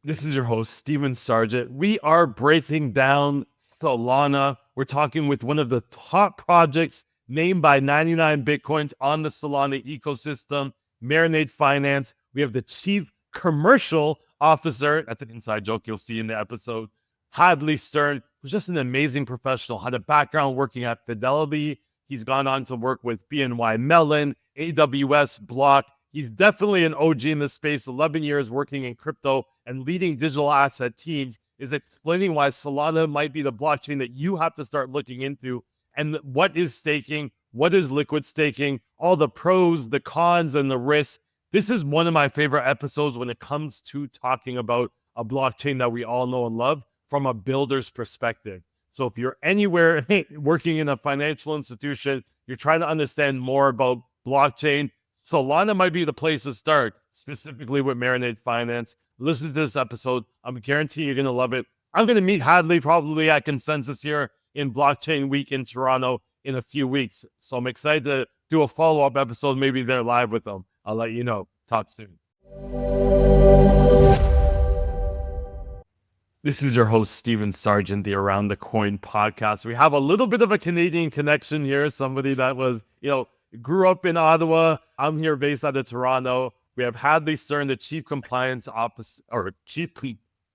This is your host, Stephen Sargeant. We are breaking down Solana. We're talking with one of the top projects named by 99 Bitcoins on the Solana ecosystem, Marinade Finance. We have the chief commercial officer. That's an inside joke you'll see in the episode. Hadley Stern, who's just an amazing professional, had a background working at Fidelity. He's gone on to work with BNY Mellon, AWS, Block. He's definitely an OG in this space, 11 years working in crypto and leading digital asset teams, is explaining why Solana might be the blockchain that you have to start looking into, and what is staking, what is liquid staking, all the pros, the cons, and the risks. This is one of my favorite episodes when it comes to talking about a blockchain that we all know and love from a builder's perspective. So if you're anywhere working in a financial institution, you're trying to understand more about blockchain, Solana might be the place to start, specifically with Marinade Finance. Listen to this episode. I'm guaranteeing you're going to love it. I'm going to meet Hadley probably at Consensus here in Blockchain Week in Toronto in a few weeks. So I'm excited to do a follow-up episode, maybe they're live with them. I'll let you know. Talk soon. This is your host, Stephen Sargeant, the Around the Coin podcast. We have a little bit of a Canadian connection here. Somebody that was, grew up in Ottawa. I'm here based out of Toronto. We have Hadley Stern, the Chief Compliance Officer, or Chief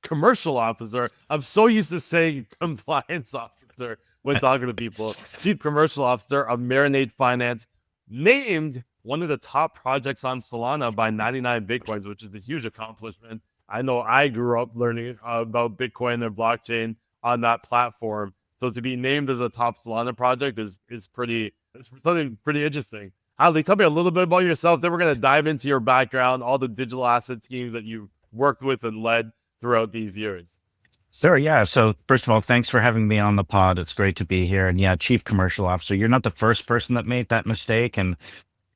Commercial Officer. I'm so used to saying Compliance Officer when talking to people. Chief Commercial Officer of Marinade Finance, named one of the top projects on Solana by 99 Bitcoins, which is a huge accomplishment. I know I grew up learning about Bitcoin and blockchain on that platform. So to be named as a top Solana project is something pretty interesting. Hadley, tell me a little bit about yourself. Then we're going to dive into your background, all the digital asset teams that you worked with and led throughout these years. Sure. Yeah. So first of all, thanks for having me on the pod. It's great to be here. And yeah, Chief Commercial Officer, you're not the first person that made that mistake. And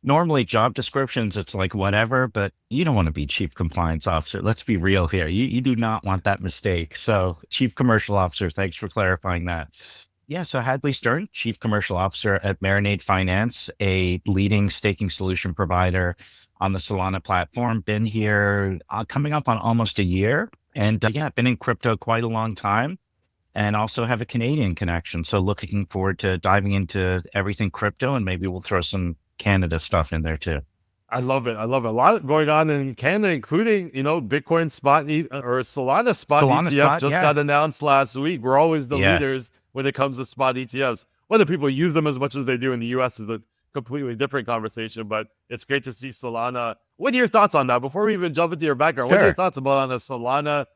normally job descriptions, it's like whatever, but you don't want to be Chief Compliance Officer. Let's be real here. You do not want that mistake. So Chief Commercial Officer, thanks for clarifying that. Yeah, so Hadley Stern, Chief Commercial Officer at Marinade Finance, a leading staking solution provider on the Solana platform. Been here coming up on almost a year. And yeah, been in crypto quite a long time, and also have a Canadian connection. So looking forward to diving into everything crypto, and maybe we'll throw some Canada stuff in there too. I love it. A lot going on in Canada, including, Bitcoin spot or Solana spot Solana ETF spot, just yeah. got announced last week. We're always the Yeah. leaders when it comes to spot ETFs. Whether people use them as much as they do in the US is a completely different conversation, but it's great to see Solana. What are your thoughts on that? Before we even jump into your background, what are your Sure. thoughts about on the Solana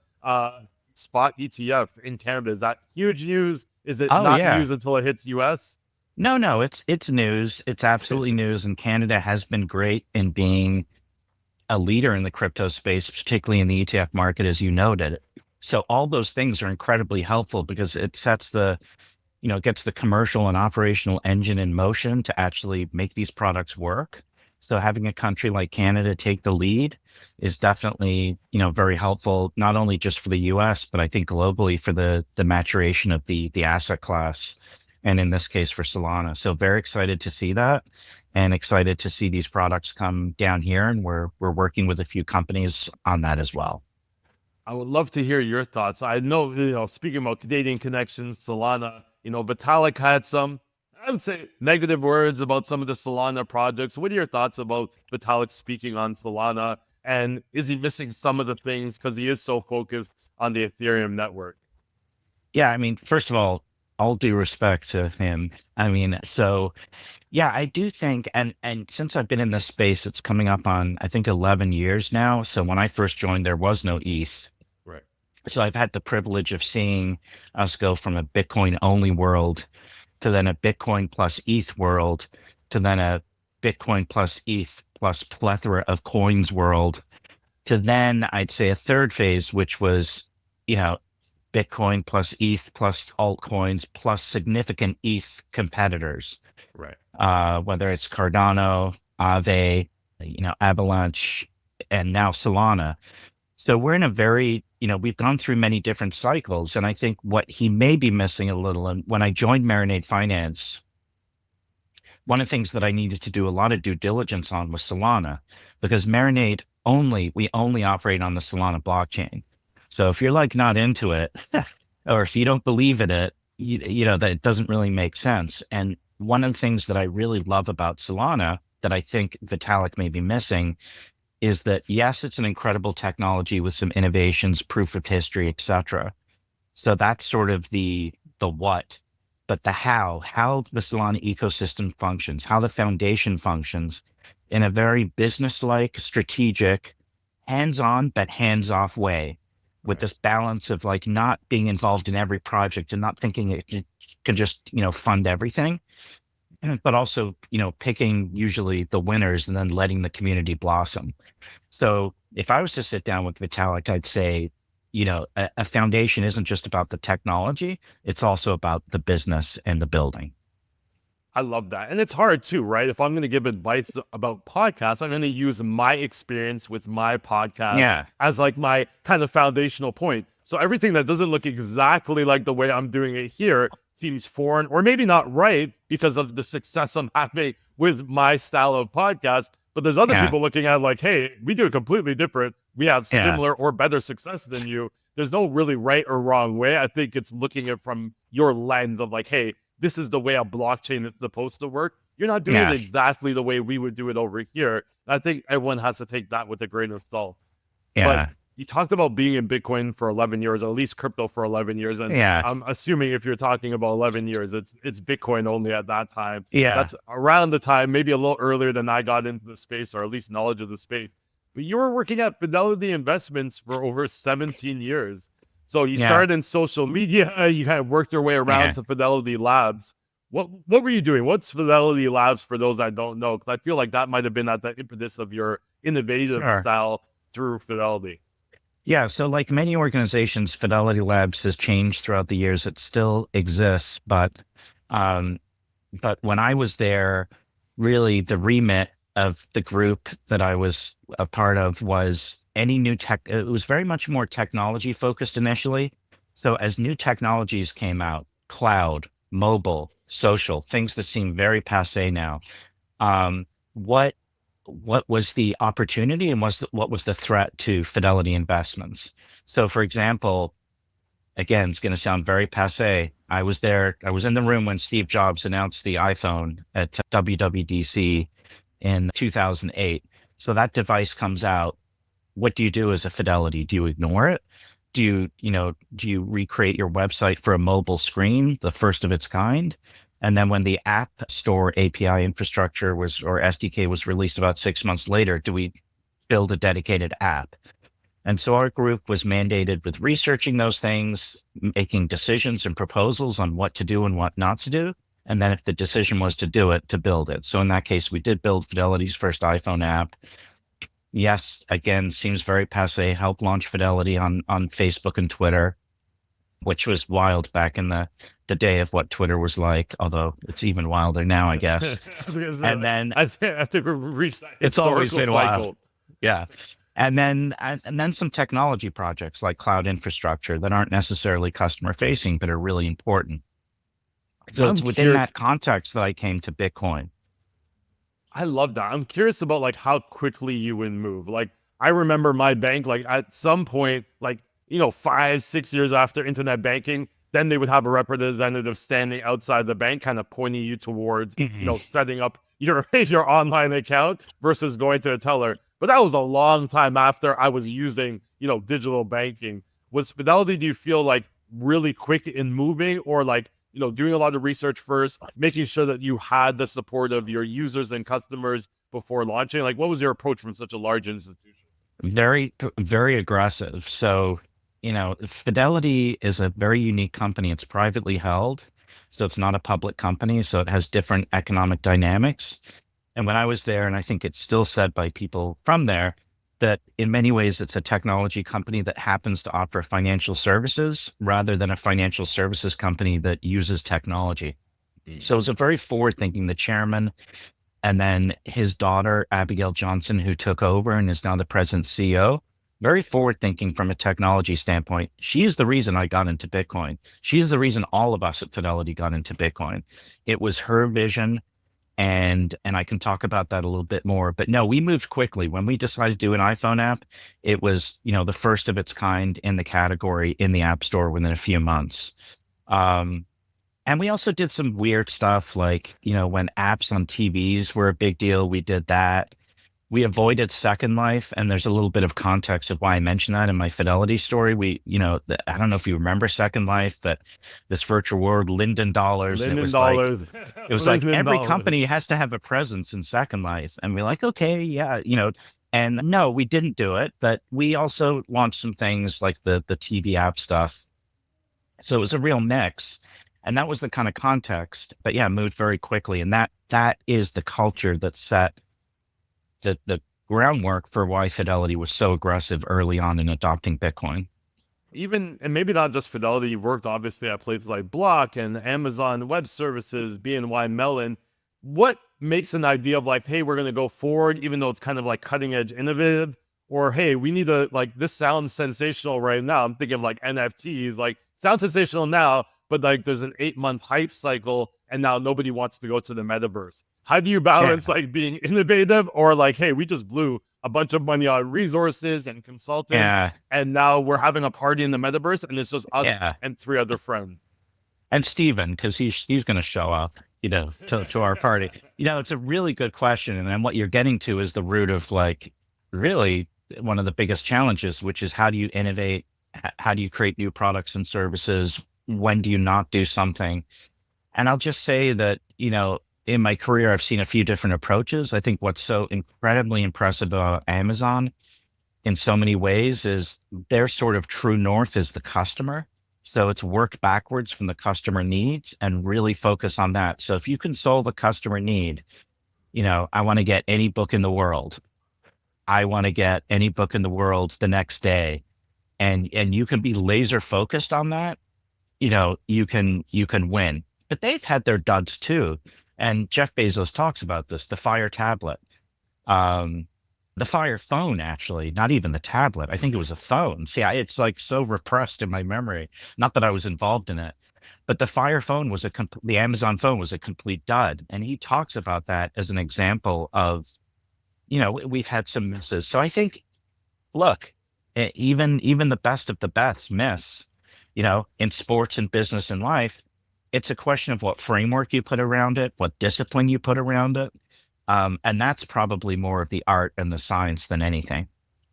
spot ETF in Canada? Is that huge news? Is it Oh not yeah. news until it hits US? No, it's news. It's absolutely news. And Canada has been great in being a leader in the crypto space, particularly in the ETF market, as you noted. So all those things are incredibly helpful because it sets gets the commercial and operational engine in motion to actually make these products work. So having a country like Canada take the lead is definitely, very helpful, not only just for the US, but I think globally for the maturation of the asset class. And in this case for Solana. So very excited to see that, and excited to see these products come down here. And we're working with a few companies on that as well. I would love to hear your thoughts. I know, speaking about Canadian connections, Solana, Vitalik had some, I would say, negative words about some of the Solana projects. What are your thoughts about Vitalik speaking on Solana? And is he missing some of the things because he is so focused on the Ethereum network? Yeah, I mean, first of all due respect to him. I mean, so yeah, I do think, and since I've been in this space, it's coming up on I think 11 years now. So when I first joined, there was no ETH. Right. So I've had the privilege of seeing us go from a Bitcoin only world to then a Bitcoin plus ETH world to then a Bitcoin plus ETH plus plethora of coins world to then I'd say a third phase, which was, Bitcoin plus ETH plus altcoins plus significant ETH competitors, Right. whether it's Cardano, Aave, Avalanche, and now Solana. So we're in a very, we've gone through many different cycles. And I think what he may be missing a little, and when I joined Marinade Finance, one of the things that I needed to do a lot of due diligence on was Solana, because we only operate on the Solana blockchain. So if you're like not into it, or if you don't believe in it, that it doesn't really make sense. And one of the things that I really love about Solana that I think Vitalik may be missing is that, yes, it's an incredible technology with some innovations, proof of history, et cetera. So that's sort of the what, but the how the Solana ecosystem functions, how the foundation functions in a very business-like, strategic, hands-on, but hands-off way, with this balance of like not being involved in every project and not thinking it can just, fund everything, but also, picking usually the winners and then letting the community blossom. So if I was to sit down with Vitalik, I'd say, a foundation isn't just about the technology, it's also about the business and the building. I love that. And it's hard too, right? If I'm going to give advice about podcasts, I'm going to use my experience with my podcast Yeah. as like my kind of foundational point. So everything that doesn't look exactly like the way I'm doing it here seems foreign or maybe not right because of the success I'm having with my style of podcast. But there's other Yeah. people looking at it like, hey, we do it completely different. We have Yeah. similar or better success than you. There's no really right or wrong way. I think it's looking at it from your lens of like, hey, this is the way a blockchain is supposed to work. You're not doing Yeah. it exactly the way we would do it over here. I think everyone has to take that with a grain of salt. Yeah. But you talked about being in Bitcoin for 11 years, or at least crypto for 11 years. And Yeah. I'm assuming if you're talking about 11 years, it's Bitcoin only at that time. Yeah. That's around the time, maybe a little earlier than I got into the space, or at least knowledge of the space. But you were working at Fidelity Investments for over 17 years. So you Yeah. started in social media, you kind of worked your way around Yeah. to Fidelity Labs. What were you doing? What's Fidelity Labs for those I don't know? Because I feel like that might have been at the impetus of your innovative Sure. style through Fidelity. Yeah. So like many organizations, Fidelity Labs has changed throughout the years. It still exists, but when I was there, really the remit of the group that I was a part of was any new tech. It was very much more technology focused initially. So as new technologies came out, cloud, mobile, social, things that seem very passe now, what was the opportunity and what was the threat to Fidelity Investments? So for example, again, it's going to sound very passe. I was there. I was in the room when Steve Jobs announced the iPhone at WWDC in 2008. So that device comes out. What do you do as a Fidelity? Do you ignore it? Do you recreate your website for a mobile screen, the first of its kind? And then when the App Store API infrastructure or SDK was released about 6 months later, do we build a dedicated app? And so our group was mandated with researching those things, making decisions and proposals on what to do and what not to do. And then if the decision was to do it, to build it. So in that case, we did build Fidelity's first iPhone app. Yes, again, seems very passe, helped launch Fidelity on Facebook and Twitter, which was wild back in the day of what Twitter was like, although it's even wilder now, I guess. And then I think we reached that. It's always been cycle. wild. Yeah. And then some technology projects like cloud infrastructure that aren't necessarily customer facing, but are really important. So it's within that context that I came to Bitcoin. I love that. I'm curious about like how quickly you would move. Like I remember my bank, like at some point, like, 5-6 years after internet banking, then they would have a representative standing outside the bank, kind of pointing you towards, setting up your online account versus going to a teller. But that was a long time after I was using, digital banking. Was Fidelity, do you feel like really quick in moving, or like, doing a lot of research first, making sure that you had the support of your users and customers before launching? Like, what was your approach from such a large institution? Very, very aggressive. So, Fidelity is a very unique company. It's privately held, so it's not a public company. So it has different economic dynamics. And when I was there, and I think it's still said by people from there, that in many ways it's a technology company that happens to offer financial services rather than a financial services company that uses technology. So it's a very forward thinking. The chairman, and then his daughter, Abigail Johnson, who took over and is now the president CEO, very forward thinking from a technology standpoint. She is the reason I got into Bitcoin. She's the reason all of us at Fidelity got into Bitcoin. It was her vision. And I can talk about that a little bit more. But no, we moved quickly. When we decided to do an iPhone app, it was, the first of its kind in the category in the App Store within a few months. Um, and we also did some weird stuff like, when apps on TVs were a big deal, we did that. We avoided Second Life, and there's a little bit of context of why I mentioned that in my Fidelity story. I don't know if you remember Second Life, but this virtual world, Linden Dollars, and Linden dollars. it was like Linden every dollars. company has to have a presence in Second Life, and we're like, okay, yeah, and no, we didn't do it, but we also launched some things like the TV app stuff. So it was a real mix, and that was the kind of context. But yeah, moved very quickly, and that is the culture that set the groundwork for why Fidelity was so aggressive early on in adopting Bitcoin. Even, and maybe not just Fidelity, you worked obviously at places like Block and Amazon Web Services, BNY Mellon. What makes an idea of like, hey, we're going to go forward, even though it's kind of like cutting edge innovative, or hey, we need to, like, this sounds sensational right now. I'm thinking of like NFTs, like, sounds sensational now, but like there's an 8-month hype cycle and now nobody wants to go to the metaverse. How do you balance like being innovative or like, hey, we just blew a bunch of money on resources and consultants, Yeah, and now we're having a party in the metaverse and it's just us yeah. and 3 other friends? And Stephen, because he's going to show up, to our party. It's a really good question, and then what you're getting to is the root of like really one of the biggest challenges, which is how do you innovate? How do you create new products and services? When do you not do something? And I'll just say that, in my career, I've seen a few different approaches. I think what's so incredibly impressive about Amazon in so many ways is their sort of true north is the customer. So it's work backwards from the customer needs and really focus on that. So if you can solve a customer need, I want to get any book in the world. I want to get any book in the world the next day. And you can be laser focused on that, you can win. But they've had their duds too. And Jeff Bezos talks about this, the Fire tablet. Um, the Fire phone, actually, not even the tablet. I think it was a phone. See, it's like so repressed in my memory. Not that I was involved in it, but the Fire phone was the Amazon phone was a complete dud. And he talks about that as an example of, we've had some misses. So I think, look, even the best of the best miss, in sports and business and life. It's a question of what framework you put around it, what discipline you put around it. And that's probably more of the art and the science than anything.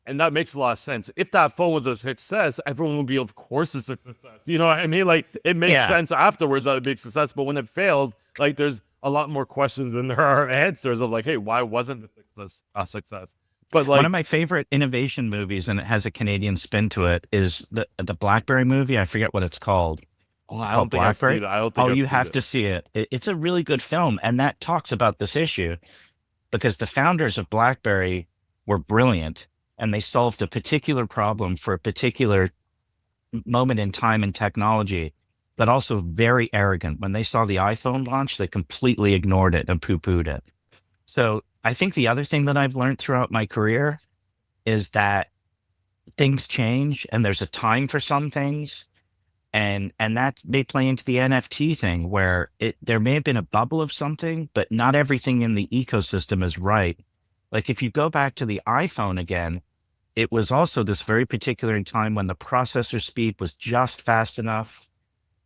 And that makes a lot of sense. If that phone was a success, everyone would be, of course, it's a success. You know what I mean? Like, it makes Yeah. sense afterwards that it'd be a success. But when it failed, like, there's a lot more questions than there are answers of like, hey, why wasn't the success a success? But One like, of my favorite innovation movies, and it has a Canadian spin to it, is the BlackBerry movie. I forget what it's called. oh, Is it I called don't think I've BlackBerry? seen it. I don't think Oh, I've you seen have it. to see it. It's a really good film, and that talks about this issue because the founders of BlackBerry were brilliant, and they solved a particular problem for a particular moment in time in technology, but also very arrogant. When they saw the iPhone launch, they completely ignored it and poo-pooed it. So I think the other thing that I've learned throughout my career is that things change and there's a time for some things. And that may play into the NFT thing where there may have been a bubble of something, but not everything in the ecosystem is right. Like if you go back to the iPhone again, it was also this very particular time when the processor speed was just fast enough.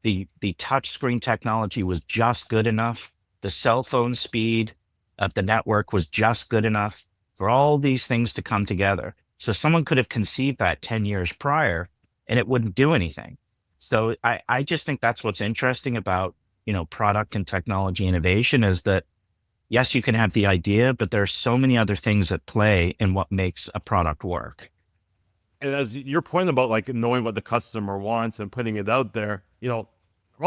The touch screen technology was just good enough. The cell phone speed of the network was just good enough for all these things to come together. So someone could have conceived that 10 years prior and it wouldn't do anything. So I just think that's what's interesting about, product and technology innovation is that, yes, you can have the idea, but there are so many other things at play in what makes a product work. And as your point about like knowing what the customer wants and putting it out there, we're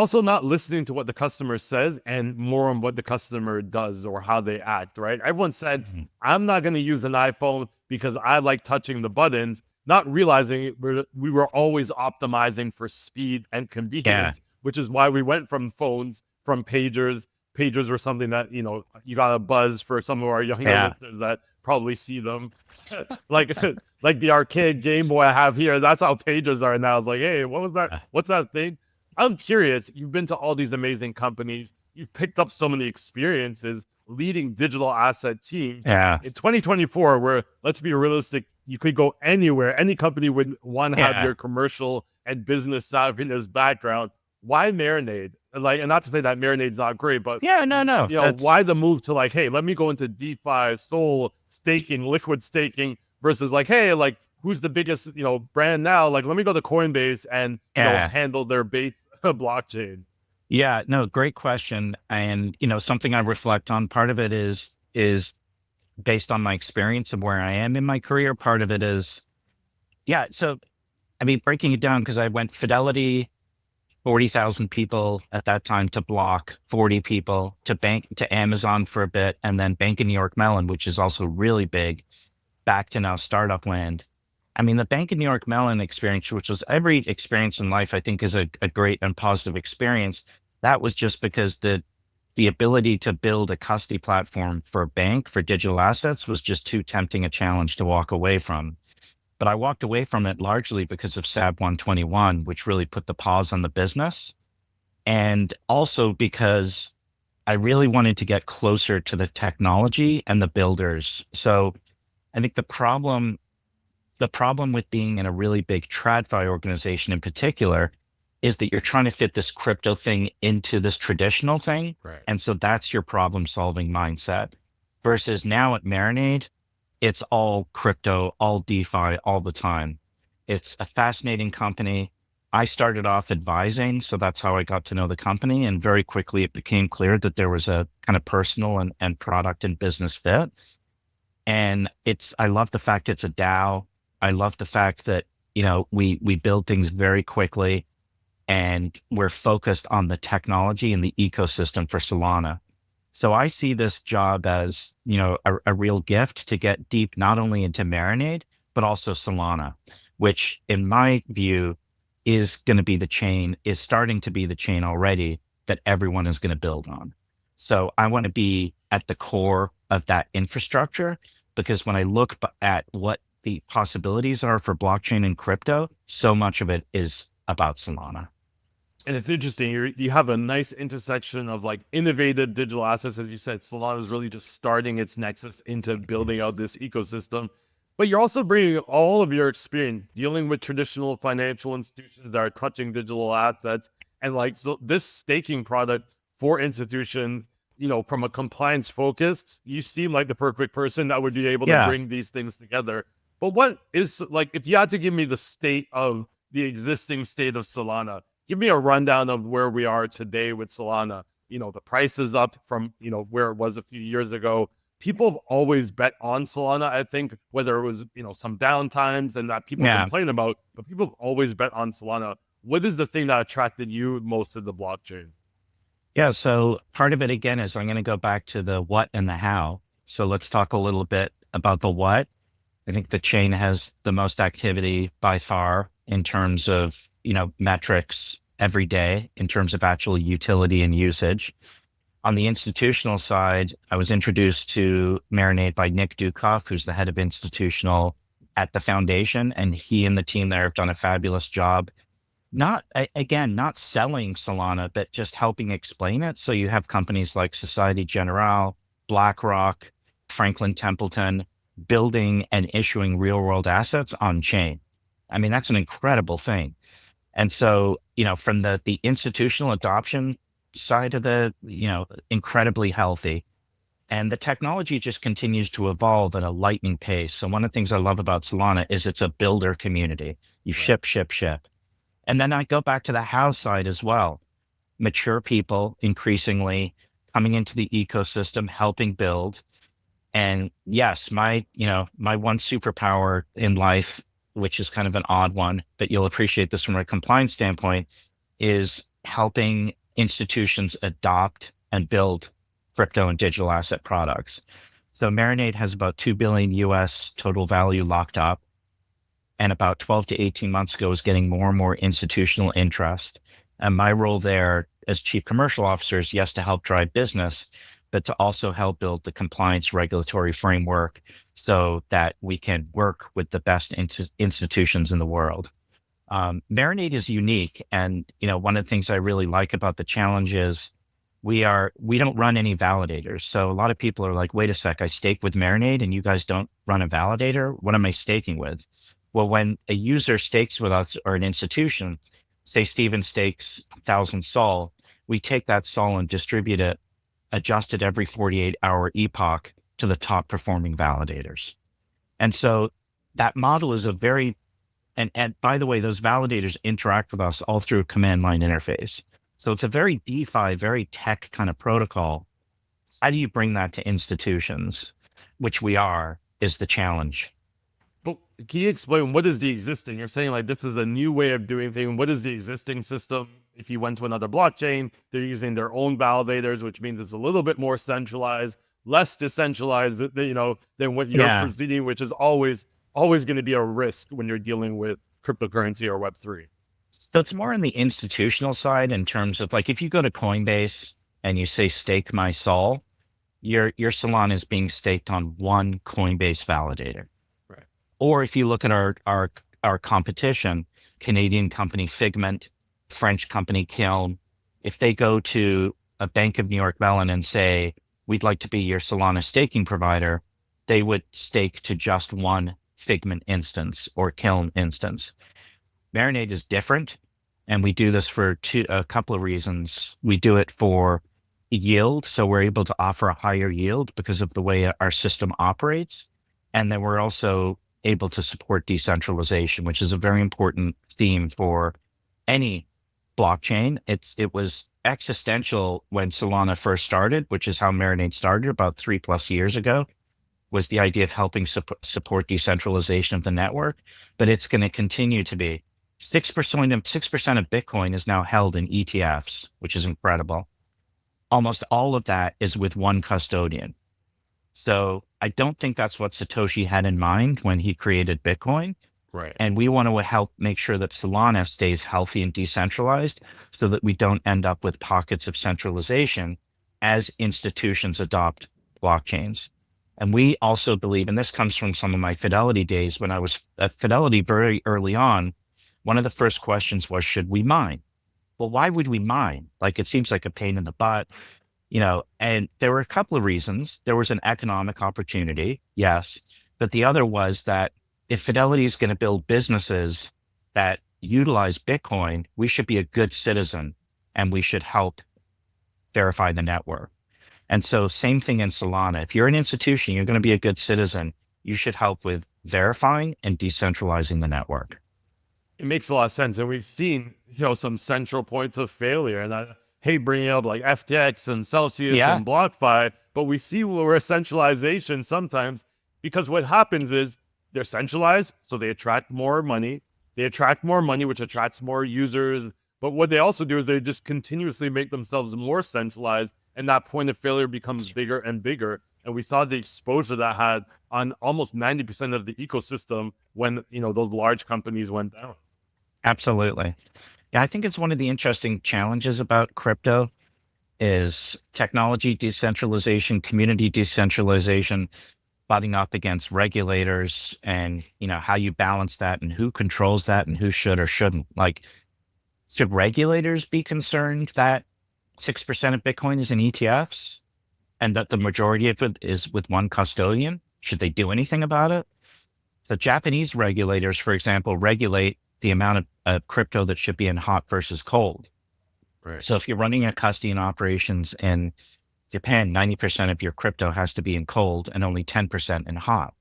also not listening to what the customer says and more on what the customer does or how they act, right? Everyone said, Mhm. I'm not going to use an iPhone because I like touching the buttons, not realizing we were always optimizing for speed and Yeah. convenience, which is why we went from phones, from pagers. Pagers were something that, you got a buzz for some of our younger Yeah. listeners that probably see them. like like the arcade Game Boy I have here. That's how pagers are now. It's like, hey, what was that? Uh, What's that thing? I'm curious. You've been to all these amazing companies. You've picked up so many experiences. leading digital asset teams. Yeah. In 2024, where, let's be realistic, you could go anywhere. Any company would want to have Yeah. your commercial and business savviness background. Why Marinade? Like, and not to say that Marinade's not great, but Yeah. No. why the move to like, hey, let me go into DeFi, Sol, staking, liquid staking, versus like, hey, like, who's the biggest, brand now? Like, let me go to Coinbase and, Yeah. handle their base blockchain. Yeah. No, great question. And, something I reflect on, part of it is based on my experience of where I am in my career. Part of it is, yeah. So, I mean, breaking it down, because I went Fidelity, 40,000 people at that time, to Block, 40 people, to Amazon for a bit, and then Bank of New York Mellon, which is also really big, back to now startup land. I mean, the Bank of New York Mellon experience, which was every experience in life, I think is a great and positive experience. That was just because the ability to build a custody platform for a bank for digital assets was just too tempting a challenge to walk away from. But I walked away from it largely because of SAB 121, which really put the pause on the business. And also because I really wanted to get closer to the technology and the builders. So I think the problem with being in a really big TradFi organization in particular is that you're trying to fit this crypto thing into this traditional thing. Right. And so that's your problem solving mindset. Versus now at Marinade, it's all crypto, all DeFi, all the time. It's a fascinating company. I started off advising, so that's how I got to know the company. And very quickly, it became clear that there was a kind of personal and product and business fit. And I love the fact it's a DAO. I love the fact that, we build things very quickly, and we're focused on the technology and the ecosystem for Solana. So I see this job as, a real gift to get deep, not only into Marinade, but also Solana, which in my view is starting to be the chain already that everyone is going to build on. So I want to be at the core of that infrastructure, because when I look at what the possibilities are for blockchain and crypto, so much of it is about Solana. And it's interesting. You have a nice intersection of like innovative digital assets. As you said, Solana is really just starting its nexus into building out this ecosystem. But you're also bringing all of your experience dealing with traditional financial institutions that are touching digital assets. And like, so this staking product for institutions, from a compliance focus, you seem like the perfect person that would be able to bring these things together. But what is, like, if you had to give me the existing state of Solana, give me a rundown of where we are today with Solana. The price is up from, where it was a few years ago. People have always bet on Solana, I think, whether it was, some downtimes and that people complain about, but people have always bet on Solana. What is the thing that attracted you most to the blockchain? Yeah. So part of it, again, is I'm going to go back to the what and the how. So let's talk a little bit about the what. I think the chain has the most activity by far in terms of, metrics every day, in terms of actual utility and usage. On the institutional side, I was introduced to Marinade by Nick Dukoff, who's the head of institutional at the foundation. And he and the team there have done a fabulous job. Not selling Solana, but just helping explain it. So you have companies like Societe Generale, BlackRock, Franklin Templeton, building and issuing real world assets on chain. I mean, that's an incredible thing. And so, from the institutional adoption side of incredibly healthy. And the technology just continues to evolve at a lightning pace. So one of the things I love about Solana is it's a builder community. You ship. And then I go back to the how side as well. Mature people increasingly coming into the ecosystem, helping build. And yes, my one superpower in life, which is kind of an odd one, but you'll appreciate this from a compliance standpoint, is helping institutions adopt and build crypto and digital asset products. So Marinade has about 2 billion US total value locked up. And about 12 to 18 months ago was getting more and more institutional interest. And my role there as chief commercial officer is, yes, to help drive business, but to also help build the compliance regulatory framework so that we can work with the best institutions in the world. Marinade is unique. And, one of the things I really like about the challenge is we don't run any validators. So a lot of people are like, wait a sec, I stake with Marinade and you guys don't run a validator. What am I staking with? Well, when a user stakes with us or an institution, say Stephen stakes 1,000 Sol, we take that Sol and distribute it, adjust it every 48-hour epoch to the top performing validators. And so that model is a very, and by the way, those validators interact with us all through a command line interface. So it's a very DeFi, very tech kind of protocol. How do you bring that to institutions, which we are, is the challenge. But can you explain what is the existing? You're saying like this is a new way of doing things. What is the existing system? If you went to another blockchain, they're using their own validators, which means it's a little bit more centralized, less decentralized, than what you're Yeah. proceeding, which is always going to be a risk when you're dealing with cryptocurrency or Web3. So it's more on the institutional side in terms of like if you go to Coinbase and you say stake my Sol, your Solana is being staked on one Coinbase validator. Right. Or if you look at our competition, Canadian company Figment, French company Kiln, if they go to a Bank of New York Mellon and say, we'd like to be your Solana staking provider, they would stake to just one Figment instance or Kiln instance. Marinade is different, and we do this for a couple of reasons. We do it for yield, so we're able to offer a higher yield because of the way our system operates. And then we're also able to support decentralization, which is a very important theme for any blockchain. It was existential when Solana first started, which is how Marinade started about 3+ years ago, was the idea of helping support decentralization of the network. But it's going to continue to be. 6% of Bitcoin is now held in ETFs, which is incredible. Almost all of that is with one custodian. So I don't think that's what Satoshi had in mind when he created Bitcoin. Right. And we want to help make sure that Solana stays healthy and decentralized so that we don't end up with pockets of centralization as institutions adopt blockchains. And we also believe, and this comes from some of my Fidelity days when I was at Fidelity very early on, one of the first questions was, should we mine? Well, why would we mine? Like, it seems like a pain in the butt, and there were a couple of reasons. There was an economic opportunity, yes. But the other was that if Fidelity is going to build businesses that utilize Bitcoin, we should be a good citizen and we should help verify the network. And so same thing in Solana. If you're an institution, you're going to be a good citizen. You should help with verifying and decentralizing the network. It makes a lot of sense. And we've seen, some central points of failure. And I hate bringing up like FTX and Celsius and BlockFi, but we see where centralization sometimes, because what happens is they're centralized, so they attract more money. They attract more money, which attracts more users. But what they also do is they just continuously make themselves more centralized, and that point of failure becomes bigger and bigger. And we saw the exposure that had on almost 90% of the ecosystem when, those large companies went down. Absolutely. Yeah, I think it's one of the interesting challenges about crypto is technology decentralization, community decentralization, butting up against regulators and, how you balance that and who controls that and who should or shouldn't. Like, should regulators be concerned that 6% of Bitcoin is in ETFs and that the majority of it is with one custodian? Should they do anything about it? So Japanese regulators, for example, regulate the amount of crypto that should be in hot versus cold. Right. So if you're running a custodian operations in Japan, 90% of your crypto has to be in cold and only 10% in hot.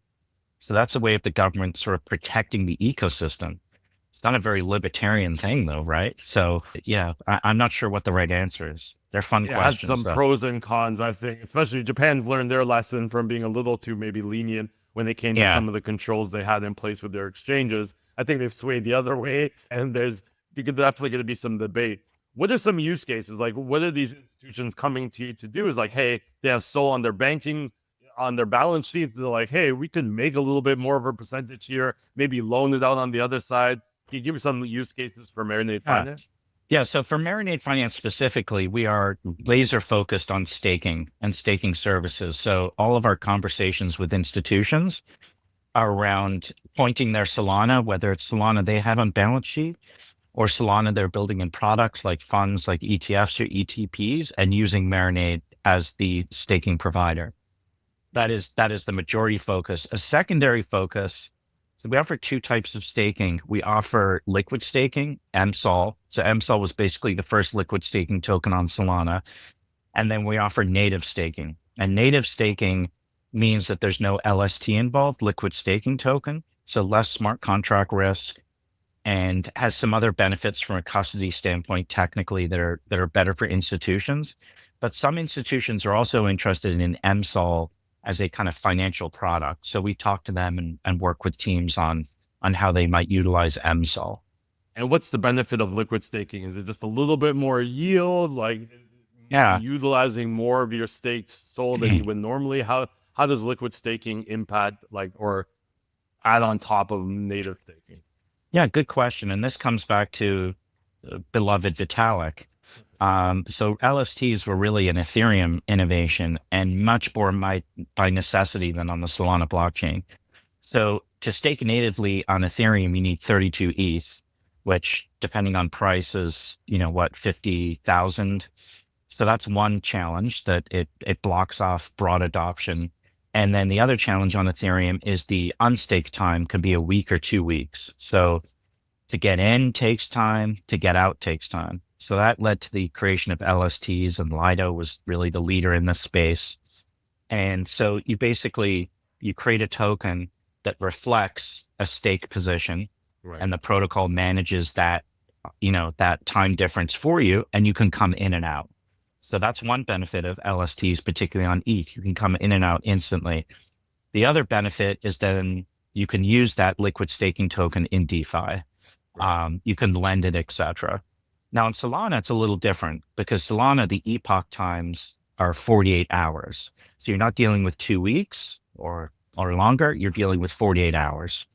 So that's a way of the government sort of protecting the ecosystem. It's not a very libertarian thing though, right? So yeah, I'm not sure what the right answer is. They're fun questions. It has some pros and cons, I think, especially Japan's learned their lesson from being a little too maybe lenient when they came to some of the controls they had in place with their exchanges. I think they've swayed the other way, and there's definitely going to be some debate. What are some use cases? Like, what are these institutions coming to you to do? Is like, hey, they have Sol on their banking, on their balance sheets. They're like, hey, we can make a little bit more of a percentage here, maybe loan it out on the other side. Can you give me some use cases for Marinade Finance? Yeah, so for Marinade Finance specifically, we are laser focused on staking and staking services. So all of our conversations with institutions are around pointing their Solana, whether it's Solana they have on balance sheet or Solana they're building in products like funds like ETFs or ETPs and using Marinade as the staking provider. That is the majority focus. A secondary focus, so we offer two types of staking. We offer liquid staking, MSOL. So MSOL was basically the first liquid staking token on Solana. And then we offer native staking. And native staking means that there's no LST involved, liquid staking token. So less smart contract risk, and has some other benefits from a custody standpoint, technically that are better for institutions. But some institutions are also interested in MSOL as a kind of financial product. So we talk to them and work with teams on how they might utilize MSOL. And what's the benefit of liquid staking? Is it just a little bit more yield, like Yeah. utilizing more of your staked SOL than you would normally? How does liquid staking impact, like, or add on top of native staking? Yeah, good question. And this comes back to beloved Vitalik. So LSTs were really an Ethereum innovation and much more by necessity than on the Solana blockchain. So to stake natively on Ethereum, you need 32 ETH, which depending on price is, 50,000. So that's one challenge, that it blocks off broad adoption. And then the other challenge on Ethereum is the unstaked time can be a week or 2 weeks. So to get in takes time, to get out takes time. So that led to the creation of LSTs, and Lido was really the leader in this space. And so you create a token that reflects a stake position, Right. and the protocol manages that, that time difference for you, and you can come in and out. So that's one benefit of LSTs, particularly on ETH. You can come in and out instantly. The other benefit is then you can use that liquid staking token in DeFi. Right. You can lend it, etc. Now in Solana, it's a little different because Solana, the epoch times are 48 hours. So you're not dealing with 2 weeks or longer, you're dealing with 48 hours.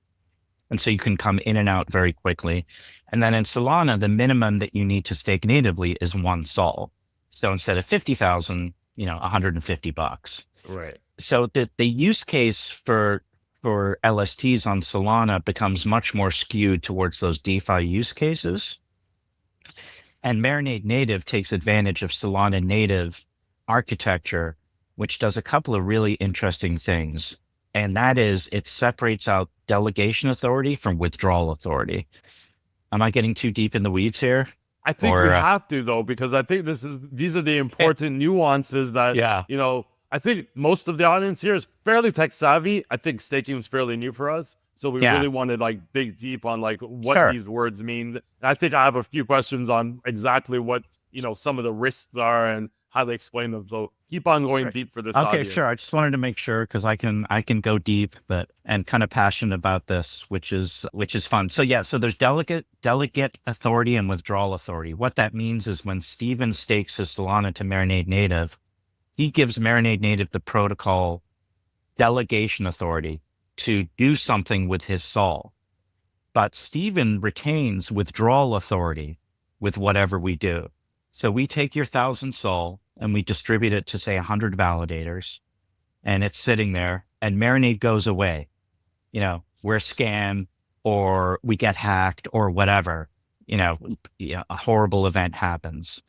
And so you can come in and out very quickly. And then in Solana, the minimum that you need to stake natively is 1 SOL. So instead of 50,000, $150. Right. So the use case for LSTs on Solana becomes much more skewed towards those DeFi use cases. And Marinade Native takes advantage of Solana native architecture, which does a couple of really interesting things. And that is, it separates out delegation authority from withdrawal authority. Am I getting too deep in the weeds here? I think we have to, though, because I think these are the important nuances that, I think most of the audience here is fairly tech savvy. I think staking is fairly new for us. So we really want to dig deep on what these words mean. And I think I have a few questions on exactly what, some of the risks are and how they explain them. So keep on going deep for this audience. Sure. I just wanted to make sure because I can go deep, and kind of passionate about this, which is fun. So so there's delegate authority and withdrawal authority. What that means is when Stephen stakes his Solana to Marinade Native, he gives Marinade Native the protocol delegation authority to do something with his SOL. But Stephen retains withdrawal authority with whatever we do. So we take your 1,000 SOL and we distribute it to, say, 100 validators, and it's sitting there, and Marinade goes away. We're scammed, or we get hacked, or whatever. A horrible event happens.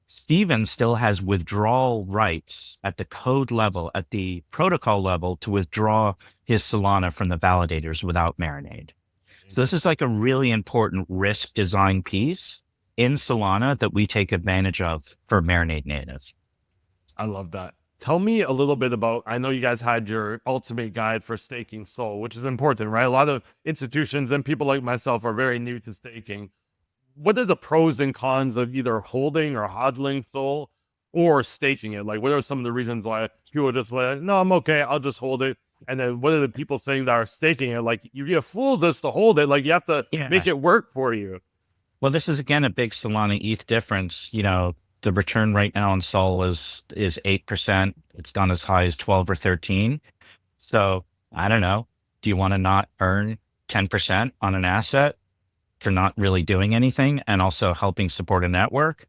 Stephen still has withdrawal rights at the code level, at the protocol level, to withdraw his Solana from the validators without Marinade. So this is a really important risk design piece in Solana that we take advantage of for Marinade Native. I love that. Tell me a little bit about, I know you guys had your ultimate guide for staking SOL, which is important, right? A lot of institutions and people like myself are very new to staking. What are the pros and cons of either holding or hodling SOL or staking it? What are some of the reasons why people are just no, I'm okay, I'll just hold it? And then what are the people saying that are staking it? You get fooled just to hold it. You have to make it work for you. Well, this is, again, a big Solana ETH difference. The return right now on SOL is 8%. It's gone as high as 12 or 13. So I don't know. Do you want to not earn 10% on an asset for not really doing anything and also helping support a network?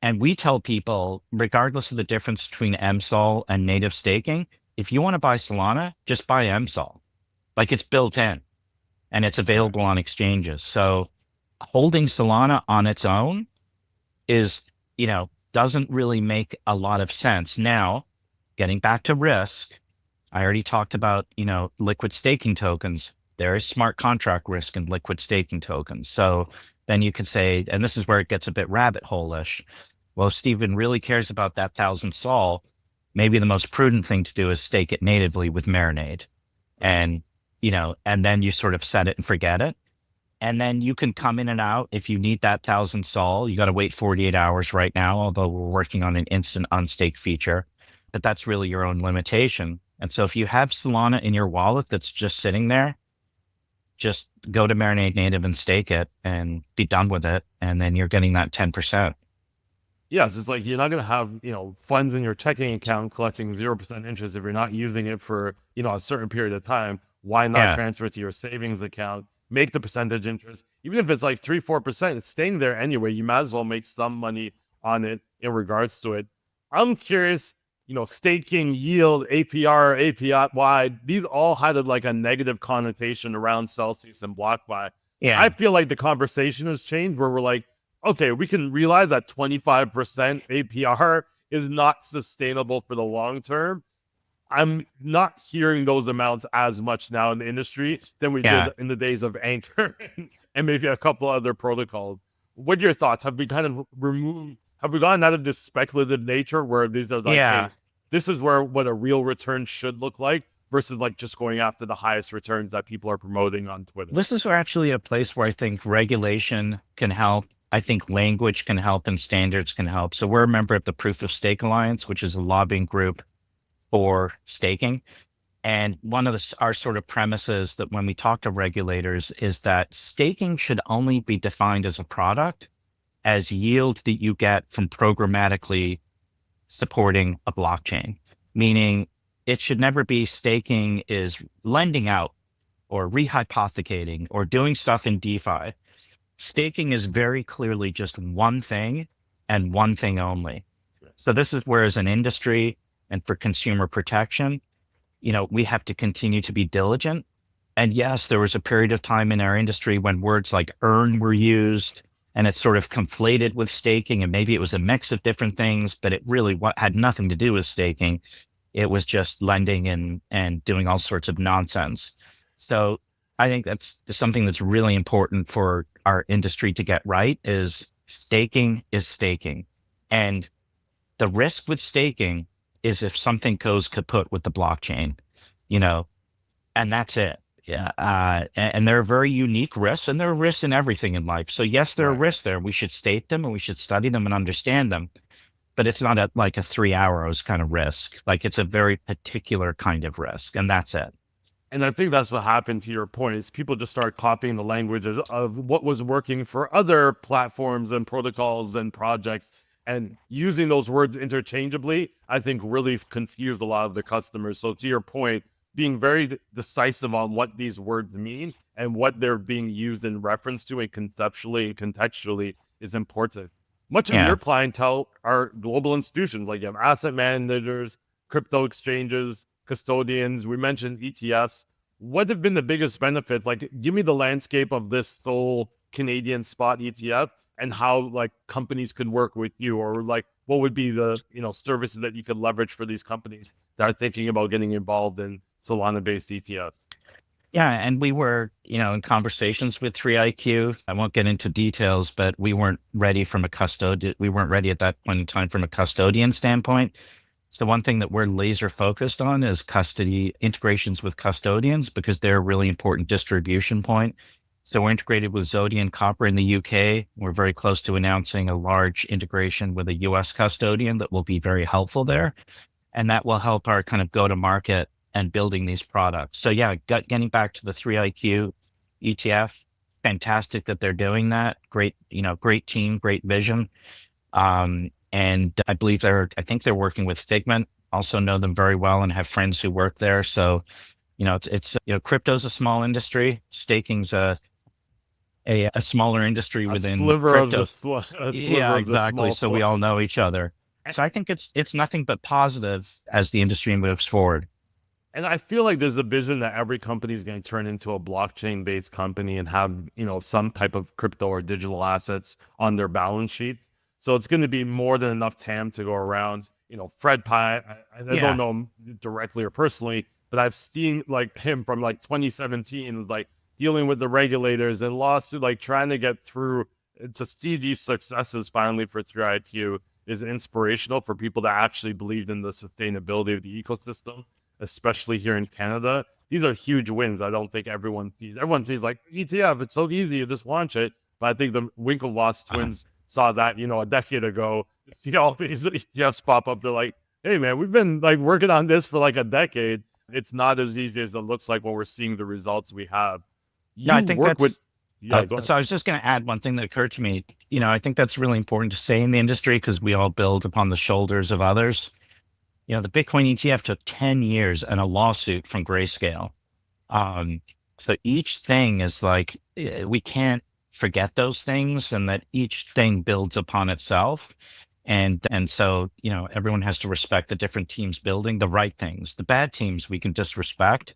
And we tell people, regardless of the difference between MSOL and native staking, if you want to buy Solana, just buy MSOL. It's built in and it's available on exchanges. So holding Solana on its own is, doesn't really make a lot of sense. Now, getting back to risk, I already talked about, liquid staking tokens. There is smart contract risk in liquid staking tokens. So then you could say, and this is where it gets a bit rabbit hole-ish. Well, if Stephen really cares about that 1,000 sol, maybe the most prudent thing to do is stake it natively with Marinade. And, and then you sort of set it and forget it. And then you can come in and out if you need that 1,000 sol. You got to wait 48 hours right now, although we're working on an instant unstake feature. But that's really your own limitation. And so if you have Solana in your wallet that's just sitting there, just go to Marinade Native and stake it and be done with it. And then you're getting that 10%. Yeah, it's just like you're not going to have, funds in your checking account collecting 0% interest if you're not using it for, a certain period of time. Why not Yeah. transfer it to your savings account, make the percentage interest, even if it's like 3-4%, it's staying there anyway. You might as well make some money on it in regards to it. I'm curious, staking, yield, APR, APY, these all had like a negative connotation around Celsius and BlockFi. Yeah. I feel like the conversation has changed where we're like, okay, we can realize that 25% APR is not sustainable for the long term. I'm not hearing those amounts as much now in the industry than we Yeah. did in the days of Anchor and maybe a couple other protocols. What are your thoughts? Have we kind of have we gotten out of this speculative nature where these are like, Yeah. hey, this is what a real return should look like versus like just going after the highest returns that people are promoting on Twitter? This is actually a place where I think regulation can help. I think language can help and standards can help. So we're a member of the Proof of Stake Alliance, which is a lobbying group for staking. And one of our sort of premises that when we talk to regulators is that staking should only be defined as a product as yield that you get from programmatically supporting a blockchain, meaning it should never be staking is lending out or rehypothecating or doing stuff in DeFi. Staking is very clearly just one thing and one thing only. So this is where as an industry and for consumer protection, we have to continue to be diligent. And yes, there was a period of time in our industry when words like earn were used and it's sort of conflated with staking. And maybe it was a mix of different things, but it really had nothing to do with staking. It was just lending and doing all sorts of nonsense. So I think that's something that's really important for our industry to get right is staking is staking. And the risk with staking is if something goes kaput with the blockchain, and that's it. Yeah. And there are very unique risks and there are risks in everything in life. So yes, there are risks there. We should state them and we should study them and understand them, but it's not like a 3 hours kind of risk. Like it's a very particular kind of risk and that's it. And I think that's what happened to your point is people just start copying the language of what was working for other platforms and protocols and projects and using those words interchangeably, I think really confused a lot of the customers. So to your point, being very decisive on what these words mean and what they're being used in reference to and conceptually and contextually is important. Much of your clientele are global institutions, like you have asset managers, crypto exchanges, custodians. We mentioned ETFs. What have been the biggest benefits? Like, give me the landscape of this sole Canadian spot ETF and how like companies could work with you, or like what would be the services that you could leverage for these companies that are thinking about getting involved in Solana-based ETFs. Yeah, and we were, in conversations with 3iQ. I won't get into details, but we weren't ready from a custodian. We weren't ready at that point in time from a custodian standpoint. So one thing that we're laser focused on is custody integrations with custodians because they're a really important distribution point. So we're integrated with Zodian Copper in the UK. We're very close to announcing a large integration with a US custodian that will be very helpful there. And that will help our kind of go to market and building these products. So yeah, getting back to the 3iQ ETF, fantastic that they're doing that. Great, great team, great vision. And I believe I think they're working with Figment, also know them very well and have friends who work there. So, it's crypto's a small industry. Staking's a smaller industry within crypto. Yeah, exactly. So we all know each other. So I think it's nothing but positive as the industry moves forward. And I feel like there's a vision that every company is going to turn into a blockchain-based company and have, some type of crypto or digital assets on their balance sheets. So it's going to be more than enough TAM to go around. Fred Pye, I don't Yeah. know him directly or personally, but I've seen like him from like 2017, like dealing with the regulators and lawsuit, like trying to get through to see these successes finally for 3IQ is inspirational for people that actually believed in the sustainability of the ecosystem, especially here in Canada. These are huge wins. I don't think everyone sees. Everyone sees like ETF, it's so easy, you just launch it. But I think the Winklevoss Uh, twins saw that, a decade ago. See all these ETFs pop up. They're like, hey man, we've been like working on this for like a decade. It's not as easy as it looks like when we're seeing the results we have. yeah, You I think work with, that's, yeah, go ahead. so I was just going to add one thing that occurred to me. I think that's really important to say in the industry because we all build upon the shoulders of others. The Bitcoin ETF took 10 years and a lawsuit from Grayscale. Um, so each thing is like, we can't forget those things and that each thing builds upon itself. And so, everyone has to respect the different teams building the right things. The bad teams we can disrespect.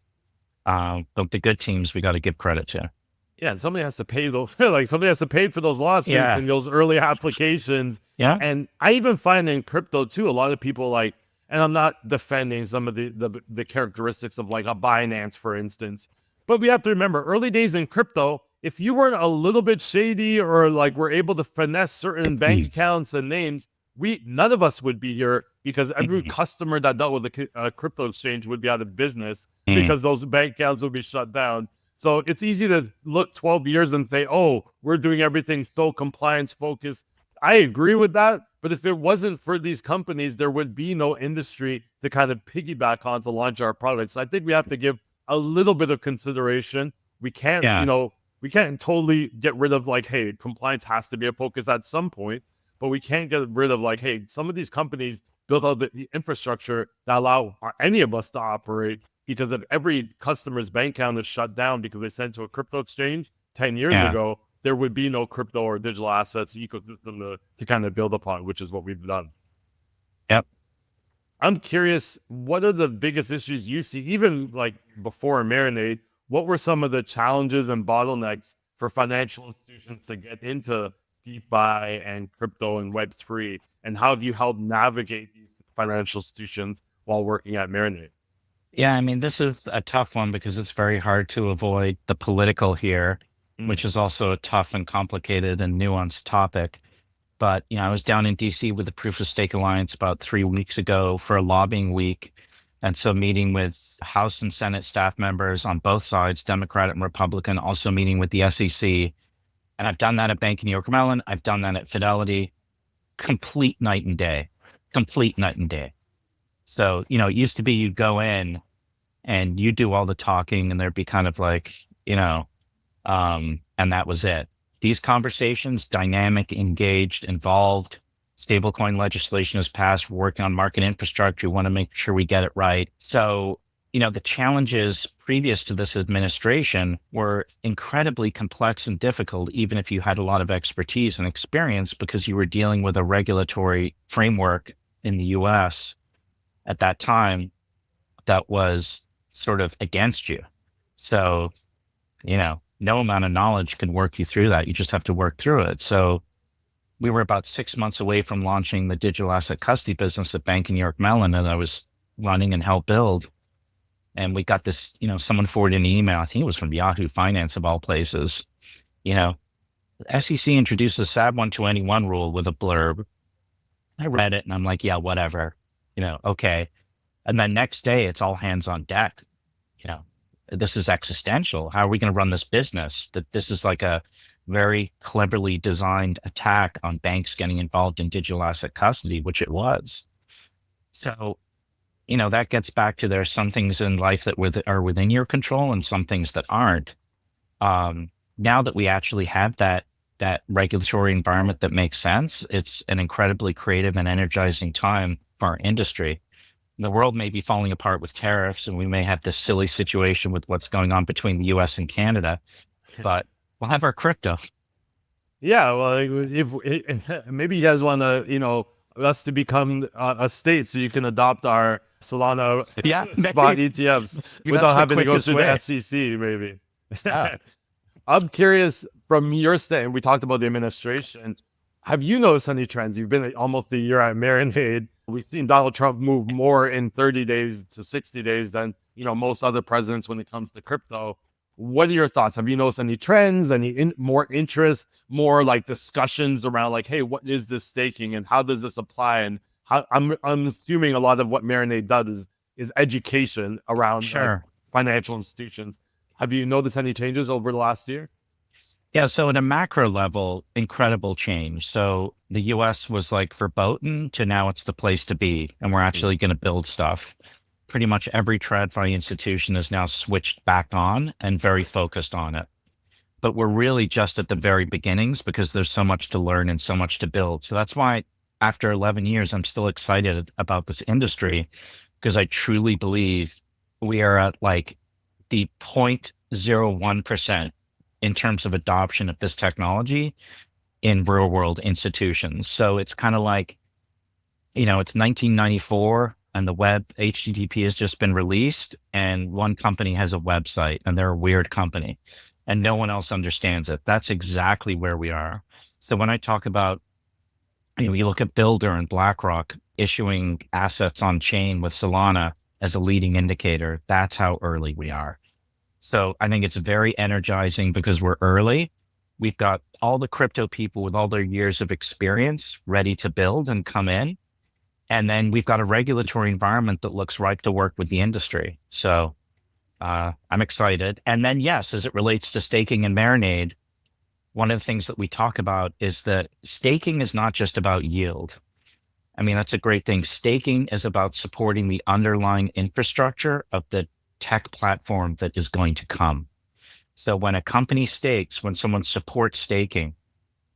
But the good teams we got to give credit to. Yeah, and somebody has to pay those. Like somebody has to pay for those lawsuits Yeah. and those early applications. Yeah. And I even find in crypto too, a lot of people like, and I'm not defending some of the characteristics of like a Binance, for instance, but we have to remember early days in crypto. If you weren't a little bit shady or like were able to finesse certain bank accounts and names, we none of us would be here because every customer that dealt with a crypto exchange would be out of business because those bank accounts would be shut down. So it's easy to look 12 years and say, oh, we're doing everything so compliance focused. I agree with that. But if it wasn't for these companies, there would be no industry to kind of piggyback on to launch our products. I think we have to give a little bit of consideration. We can't, Yeah. we can't totally get rid of like, hey, compliance has to be a focus at some point, but we can't get rid of like, hey, some of these companies built out the infrastructure that allow any of us to operate because if every customer's bank account is shut down because they sent to a crypto exchange 10 years Yeah. ago, there would be no crypto or digital assets ecosystem to kind of build upon, which is what we've done. Yep. I'm curious, what are the biggest issues you see, even like before Marinade? What were some of the challenges and bottlenecks for financial institutions to get into DeFi and crypto and Web3? And how have you helped navigate these financial institutions while working at Marinade? Yeah. I mean, this is a tough one because it's very hard to avoid the political here, which Mm. is also a tough and complicated and nuanced topic. But, I was down in DC with the Proof of Stake Alliance about 3 weeks ago for a lobbying week. And so meeting with House and Senate staff members on both sides, Democrat and Republican, also meeting with the SEC. And I've done that at Bank of New York Mellon. I've done that at Fidelity. Complete night and day. Complete night and day. So, it used to be you'd go in and you do all the talking and there'd be kind of like, and that was it. These conversations, dynamic, engaged, involved, stablecoin legislation has passed, we're working on market infrastructure. We want to make sure we get it right. So, the challenges previous to this administration were incredibly complex and difficult, even if you had a lot of expertise and experience, because you were dealing with a regulatory framework in the US at that time that was sort of against you. So, no amount of knowledge can work you through that. You just have to work through it. So we were about 6 months away from launching the digital asset custody business at Bank of New York Mellon that I was running and helped build. And we got this, someone forwarded an email. I think it was from Yahoo Finance of all places. The SEC introduced the SAB 121 rule with a blurb. I read it and I'm like, yeah, whatever, okay. And then next day it's all hands on deck. This is existential. How are we going to run this business? That this is like a very cleverly designed attack on banks getting involved in digital asset custody, which it was. So, that gets back to there are some things in life that are within your control and some things that aren't. Now that we actually have that regulatory environment that makes sense, it's an incredibly creative and energizing time for our industry. The world may be falling apart with tariffs, and we may have this silly situation with what's going on between the US and Canada, but we'll have our crypto. Yeah, well, if maybe you guys want to, us to become a state so you can adopt our Solana Yeah, spot maybe ETFs that's without the having to go quickest through way. the SEC, maybe. Yeah. I'm curious from your stand. We talked about the administration. Have you noticed any trends? You've been almost a year at Marinade. We've seen Donald Trump move more in 30 days to 60 days than most other presidents when it comes to crypto. What are your thoughts? Have you noticed any trends, any more interest, more like discussions around like, hey, what is this staking and how does this apply? And how, I'm assuming a lot of what Marinade does is education around like Sure. financial institutions. Have you noticed any changes over the last year? Yeah. So at a macro level, incredible change. So the US was like verboten to now it's the place to be. And we're actually going to build stuff. Pretty much every TradFi institution is now switched back on and very focused on it. But we're really just at the very beginnings because there's so much to learn and so much to build. So that's why after 11 years, I'm still excited about this industry because I truly believe we are at like the 0.01% in terms of adoption of this technology in real world institutions. So it's kind of like, it's 1994 and the web HTTP has just been released and one company has a website and they're a weird company and no one else understands it. That's exactly where we are. So when I talk about, you look at Builder and BlackRock issuing assets on chain with Solana as a leading indicator, that's how early we are. So I think it's very energizing because we're early. We've got all the crypto people with all their years of experience ready to build and come in. And then we've got a regulatory environment that looks ripe to work with the industry. So I'm excited. And then, yes, as it relates to staking and Marinade, one of the things that we talk about is that staking is not just about yield. I mean, that's a great thing. Staking is about supporting the underlying infrastructure of the tech platform that is going to come. So when a company stakes, when someone supports staking,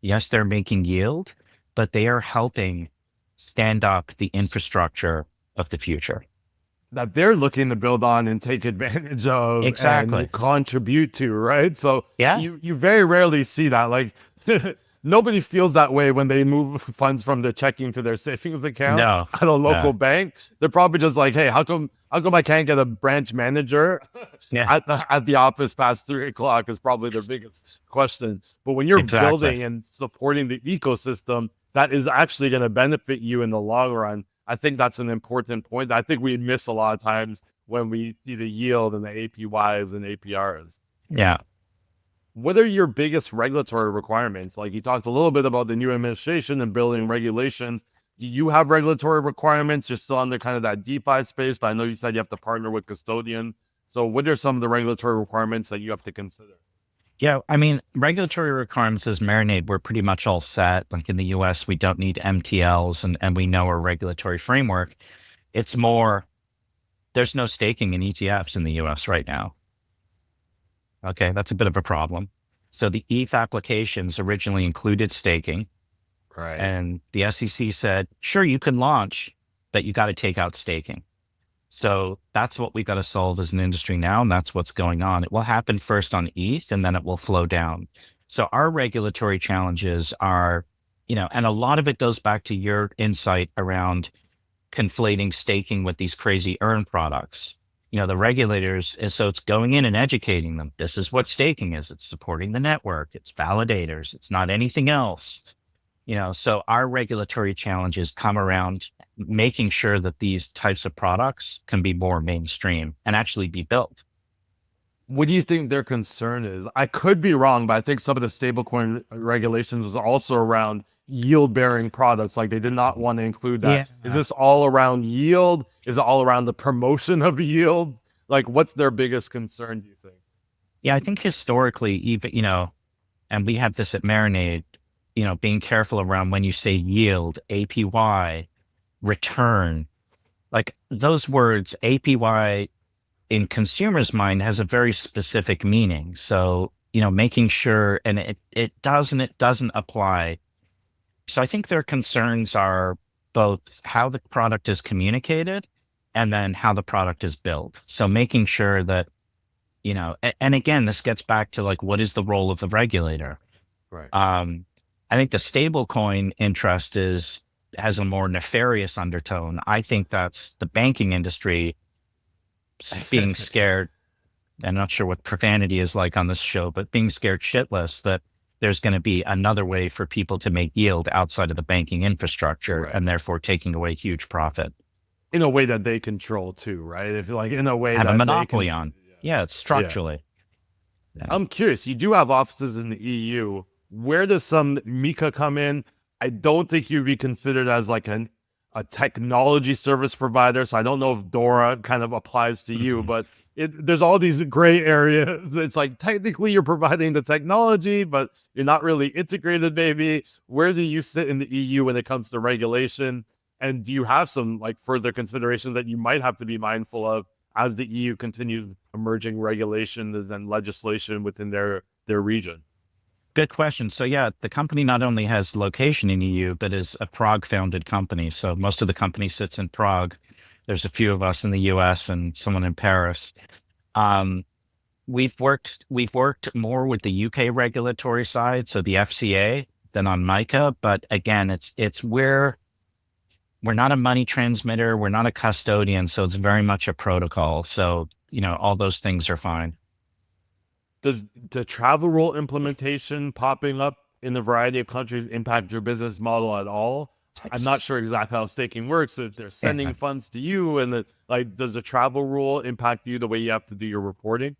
yes, they're making yield, but they are helping stand up the infrastructure of the future that they're looking to build on and take advantage of exactly and contribute to, right? So yeah you very rarely see that. Like nobody feels that way when they move funds from their checking to their savings account no at a local no bank. They're probably just like, hey, how come I can't get a branch manager yeah at the office past 3 o'clock is probably their biggest question. But when you're exactly building and supporting the ecosystem, that is actually going to benefit you in the long run. I think that's an important point. I think we miss a lot of times when we see the yield and the APYs and APRs. yeah What are your biggest regulatory requirements? Like you talked a little bit about the new administration and building regulations. Do you have regulatory requirements? You're still under kind of that DeFi space, but I know you said you have to partner with custodians. So what are some of the regulatory requirements that you have to consider? yeah I mean, regulatory requirements as Marinade, we're pretty much all set. Like in the US, we don't need MTLs and we know our regulatory framework. It's more, there's no staking in ETFs in the US right now. Okay, that's a bit of a problem. So the ETH applications originally included staking, Right. and the SEC said, sure, you can launch, but you got to take out staking. So that's what we got to solve as an industry now, and that's what's going on. It will happen first on ETH, and then it will flow down. So our regulatory challenges are, and a lot of it goes back to your insight around conflating staking with these crazy earn products. The regulators, so it's going in and educating them. This is what staking is. It's supporting the network. It's validators. It's not anything else. So our regulatory challenges come around making sure that these types of products can be more mainstream and actually be built. What do you think their concern is? I could be wrong, but I think some of the stablecoin regulations was also around yield-bearing products. Like they did not want to include that. Yeah. Is this all around yield? Is it all around the promotion of yield? Like what's their biggest concern, do you think? Yeah, I think historically, even, and we have this at Marinade, being careful around when you say yield, APY, return, like those words, APY in consumers' mind has a very specific meaning. So, making sure, and it doesn't apply. So I think their concerns are both how the product is communicated and then how the product is built. So making sure that, and again, this gets back to like, what is the role of the regulator? Right. I think the stablecoin interest is has a more nefarious undertone. I think that's the banking industry being scared. I'm not sure what profanity is like on this show, but being scared shitless that there's going to be another way for people to make yield outside of the banking infrastructure, Right. and therefore taking away huge profit. In a way that they control too, right? If like in a way Have a that monopoly they can, on. Yeah, it's yeah. structurally. Yeah. I'm curious. You do have offices in the EU. Where does some Mika come in? I don't think you'd be considered as like a technology service provider. So I don't know if Dora kind of applies to you, Mhm. but there's all these gray areas. It's like technically you're providing the technology, but you're not really integrated, maybe. Where do you sit in the EU when it comes to regulation? And do you have some like further considerations that you might have to be mindful of as the EU continues emerging regulations and legislation within their region? Good question. So yeah, the company not only has location in EU, but is a Prague-founded company. So most of the company sits in Prague. There's a few of us in the US and someone in Paris. Um, we've worked more with the UK regulatory side, so the FCA, than on MiCA. But again, it's we're not a money transmitter, we're not a custodian, so it's very much a protocol. So all those things are fine. Does the travel rule implementation popping up in a variety of countries impact your business model at all? I'm not sure exactly how staking works. So if they're Yeah. sending funds to you, and like, does the travel rule impact you the way you have to do your reporting?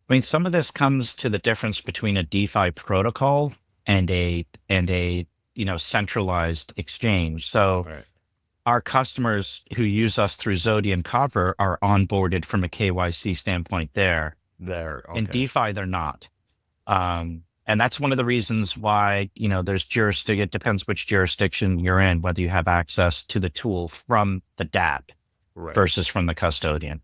I mean, some of this comes to the difference between a DeFi protocol and a centralized exchange. So Right. our customers who use us through Zodi and Copper are onboarded from a KYC standpoint there. There. In Okay. DeFi, they're not. And that's one of the reasons why, there's jurisdiction. It depends which jurisdiction you're in, whether you have access to the tool from the DApp Right. versus from the custodian.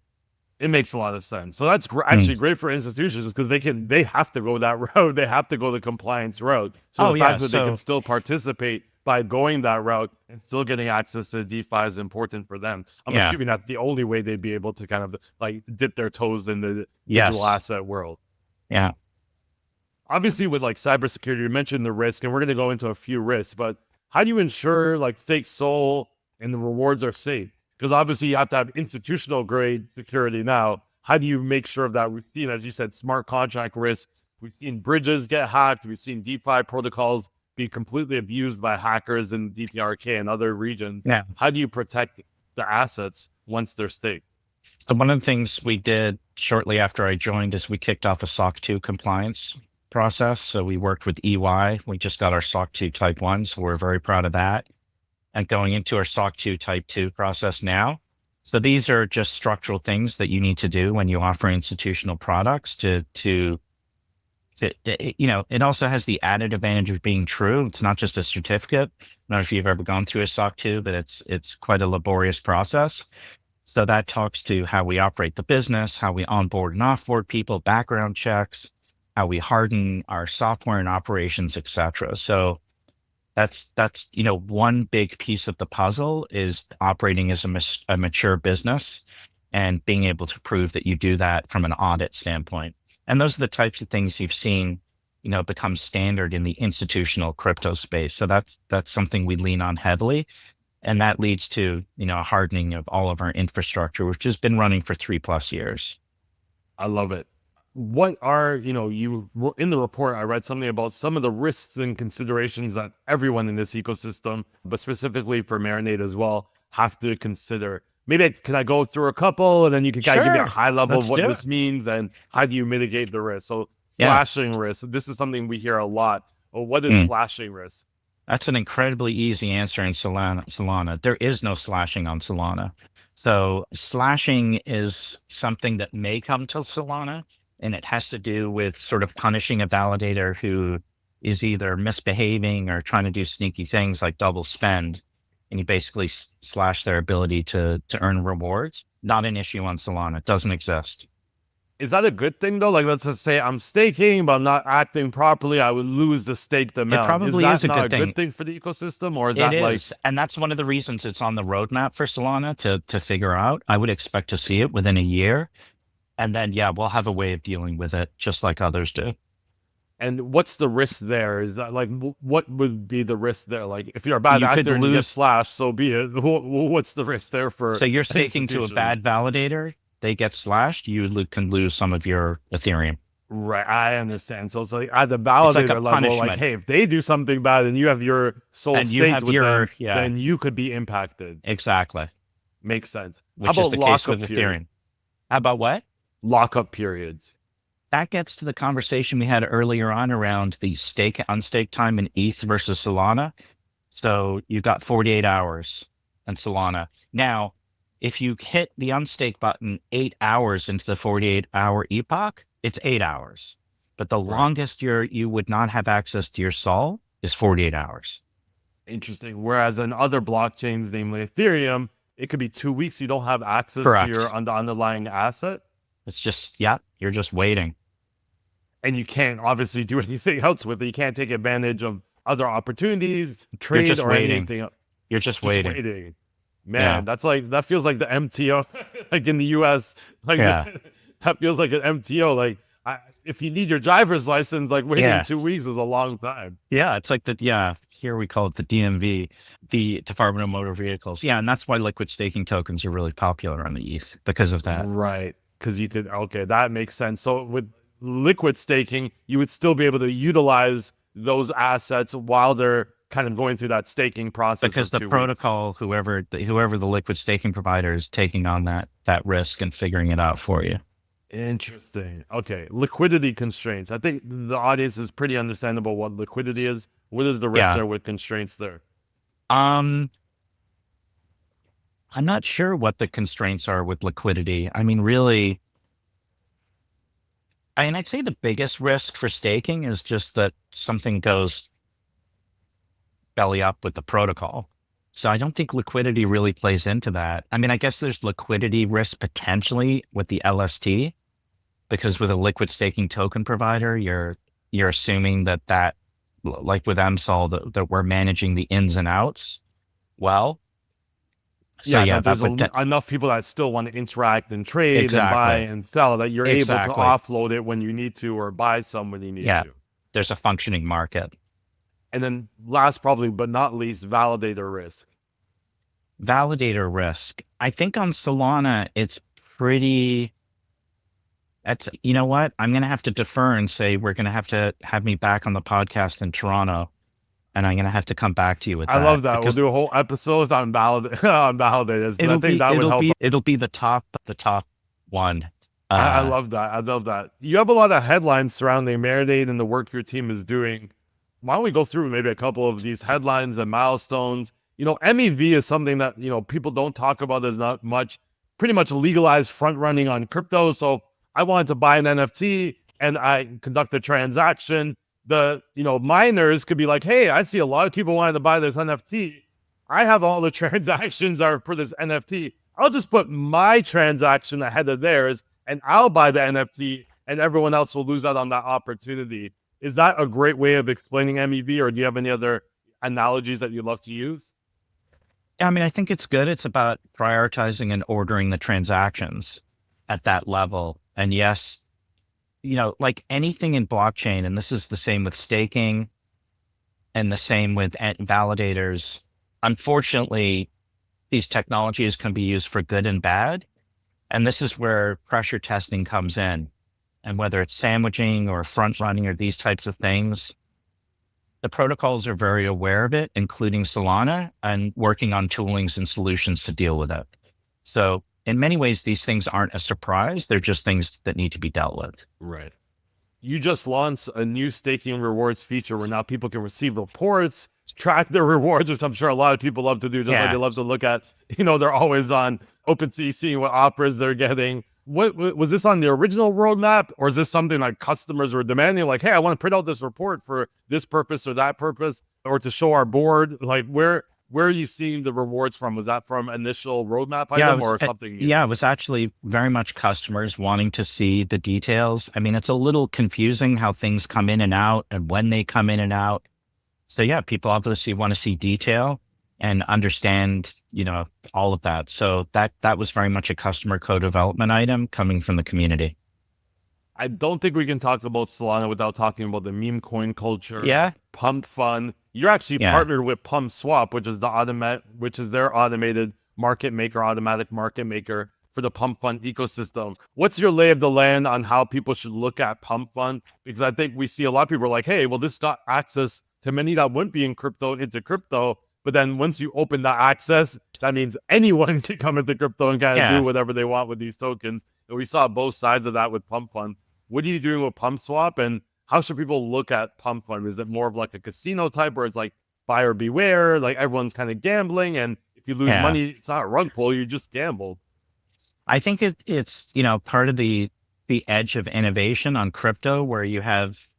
It makes a lot of sense. So that's Mm. actually great for institutions because they have to go that route. They have to go the compliance route. So Oh the yeah. fact that they can So still participate by going that route and still getting access to DeFi is important for them. I'm yeah. assuming that's the only way they'd be able to kind of like dip their toes in the digital Yes. asset world. Yeah. Obviously, with like cybersecurity, you mentioned the risk, and we're going to go into a few risks. But how do you ensure like stake SOL and the rewards are safe? Because obviously, you have to have institutional grade security now. How do you make sure of that? We've seen, as you said, smart contract risks. We've seen bridges get hacked. We've seen DeFi protocols be completely abused by hackers in DPRK and other regions. Yeah. How do you protect the assets once they're staked? So one of the things we did shortly after I joined is we kicked off a SOC 2 compliance process. So we worked with EY. We just got our SOC 2 Type 1, so we're very proud of that. And going into our SOC 2 Type 2 process now. So these are just structural things that you need to do when you offer institutional products it also has the added advantage of being true. It's not just a certificate. I don't know if you've ever gone through a SOC 2, but it's quite a laborious process. So that talks to how we operate the business, how we onboard and offboard people, background checks, how we harden our software and operations, et cetera. So that's one big piece of the puzzle is operating as a mature business and being able to prove that you do that from an audit standpoint. And those are the types of things you've seen, become standard in the institutional crypto space. So that's something we lean on heavily. And that leads to, a hardening of all of our infrastructure, which has been running for 3+ years. I love it. What are, in the report, I read something about some of the risks and considerations that everyone in this ecosystem, but specifically for Marinade as well, have to consider. Maybe can I go through a couple and then you can kind of give me a Sure. high level of Let's what do this it. means and how do you mitigate the risk? So Yeah. slashing risk, this is something we hear a lot. Well, what is Mm. slashing risk? That's an incredibly easy answer in Solana. There is no slashing on Solana. So slashing is something that may come to Solana, and it has to do with sort of punishing a validator who is either misbehaving or trying to do sneaky things like double spend. And you basically slash their ability to earn rewards. Not an issue on Solana. It doesn't exist. Is that a good thing though? Like, let's just say I'm staking, but I'm not acting properly. I would lose the staked It amount. Is probably that is a not good a thing. good thing for the ecosystem, or is It that like is. And that's one of the reasons it's on the roadmap for Solana to figure out. I would expect to see it within a year. And then, yeah, we'll have a way of dealing with it just like others do. And what's the risk there? Is that like, what would be the risk there? Like, if you're a bad You could actor and you get lose. slashed, so be it. What's the risk there for So you're an staking to a institution? bad validator, they get slashed, can lose some of your Ethereum. Right, I understand. So it's like at the It's like a validator level, like, punishment. hey, if they do something bad and you have your soul And you staked have with them, yeah, then you could be impacted. exactly, Makes sense. How which is about the case with lockup period? Ethereum. How about what? Lockup periods. That gets to the conversation we had earlier on around the stake unstake time in ETH versus Solana. So you got 48 hours in Solana. Now, if you hit the unstake button 8 hours into the 48-hour epoch, it's 8 hours. But the longest you would not have access to your sol is 48 hours. Interesting. Whereas in other blockchains, namely Ethereum, it could be 2 weeks. You don't have access to Correct. your underlying asset. It's just, yeah, you're just waiting. And you can't obviously do anything else with it. You can't take advantage of other opportunities, trade, just or waiting. anything else. You're just waiting. Man, Yeah. that's like, that feels like the MTO, like in the US. Like, Yeah. that feels like an MTO. Like, if you need your driver's license, like waiting Yeah. 2 weeks is a long time. Yeah, it's like here we call it the DMV, the Department of Motor Vehicles. Yeah, and that's why liquid staking tokens are really popular on the ETH because of that. Right. Because you could, okay, that makes sense. So with liquid staking, you would still be able to utilize those assets while they're kind of going through that staking process. Because the protocol, whoever the liquid staking provider is taking on that risk and figuring it out for you. Interesting. Okay. Liquidity constraints. I think the audience is pretty understandable what liquidity is. What is the risk there with constraints there? I'm not sure what the constraints are with liquidity. I mean, really, I'd say the biggest risk for staking is just that something goes belly up with the protocol. So I don't think liquidity really plays into that. I mean, I guess there's liquidity risk potentially with the LST, because with a liquid staking token provider, you're assuming that like with MSOL, that we're managing the ins and outs well. So there's enough people that still want to interact and trade and buy and sell that you're able to offload it when you need to, or buy some when you need to. There's a functioning market. And then last, probably but not least, validator risk. Validator risk. I think on Solana, it's pretty... you know what? I'm going to have to defer and say we're going to have me back on the podcast in Toronto. And I'm going to have to come back to you with that. I love that. We'll do a whole episode on validators. It'll be the top one. I love that. I love that. You have a lot of headlines surrounding Marinade and the work your team is doing. Why don't we go through maybe a couple of these headlines and milestones? MEV is something that, people don't talk about as not much. Pretty much legalized front running on crypto. So I wanted to buy an NFT and I conduct a transaction. The miners could be like, hey, I see a lot of people wanting to buy this NFT. I have all the transactions are for this NFT. I'll just put my transaction ahead of theirs and I'll buy the NFT and everyone else will lose out on that opportunity. Is that a great way of explaining MEV, or do you have any other analogies that you'd love to use? Yeah, I mean, I think it's good. It's about prioritizing and ordering the transactions at that level. And yes, like anything in blockchain, and this is the same with staking and the same with validators, unfortunately, these technologies can be used for good and bad. And this is where pressure testing comes in. And whether it's sandwiching or front running or these types of things, the protocols are very aware of it, including Solana, and working on toolings and solutions to deal with it. So in many ways, these things aren't a surprise. They're just things that need to be dealt with. Right. You just launched a new staking rewards feature where now people can receive reports, track their rewards, which I'm sure a lot of people love to do, just like they love to look at, they're always on OpenSea seeing what offers they're getting. What was this on the original roadmap, or is this something like customers were demanding, like, hey, I want to print out this report for this purpose or that purpose, or to show our board? Like, where are you seeing the rewards from? Was that from initial roadmap item or something new? Yeah, it was actually very much customers wanting to see the details. I mean, it's a little confusing how things come in and out and when they come in and out. So yeah, people obviously want to see detail and understand, all of that. So that was very much a customer co-development item coming from the community. I don't think we can talk about Solana without talking about the meme coin culture, Yeah. Pump Fund. You're actually Yeah. partnered with Pump Swap, which is their automated market maker, automatic market maker for the Pump Fund ecosystem. What's your lay of the land on how people should look at Pump Fund? Because I think we see a lot of people are like, hey, well, this got access to many that wouldn't be in crypto into crypto. But then once you open that access, that means anyone can come into crypto and kind of do Yeah. whatever they want with these tokens. And we saw both sides of that with Pump Fund. What are you doing with Pump Swap, and how should people look at Pump Fund? Is it more of like a casino type where it's like buyer beware, like everyone's kind of gambling, and if you lose Yeah. money, it's not a rug pull, you just gambled. I think it's, part of the edge of innovation on crypto where you have,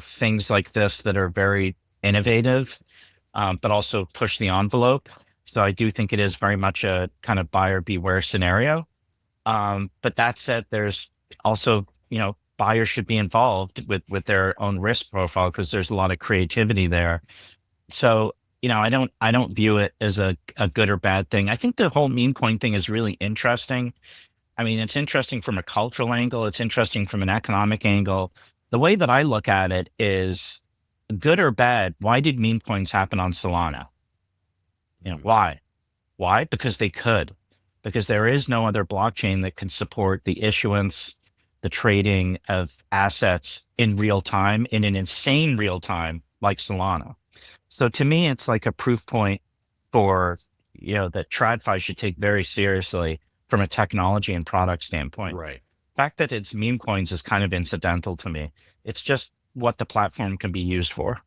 things like this that are very innovative, but also push the envelope. So I do think it is very much a kind of buyer beware scenario. But that said, there's also, buyers should be involved with their own risk profile because there's a lot of creativity there. So, I don't view it as a good or bad thing. I think the whole meme coin thing is really interesting. I mean, it's interesting from a cultural angle. It's interesting from an economic angle. The way that I look at it is good or bad. Why did meme coins happen on Solana? Why? Why? Because they could, because there is no other blockchain that can support the issuance, the trading of assets in real time, in an insane real time like Solana. So to me, it's like a proof point for, that TradFi should take very seriously from a technology and product standpoint. Right. The fact that it's meme coins is kind of incidental to me. It's just what the platform can be used for.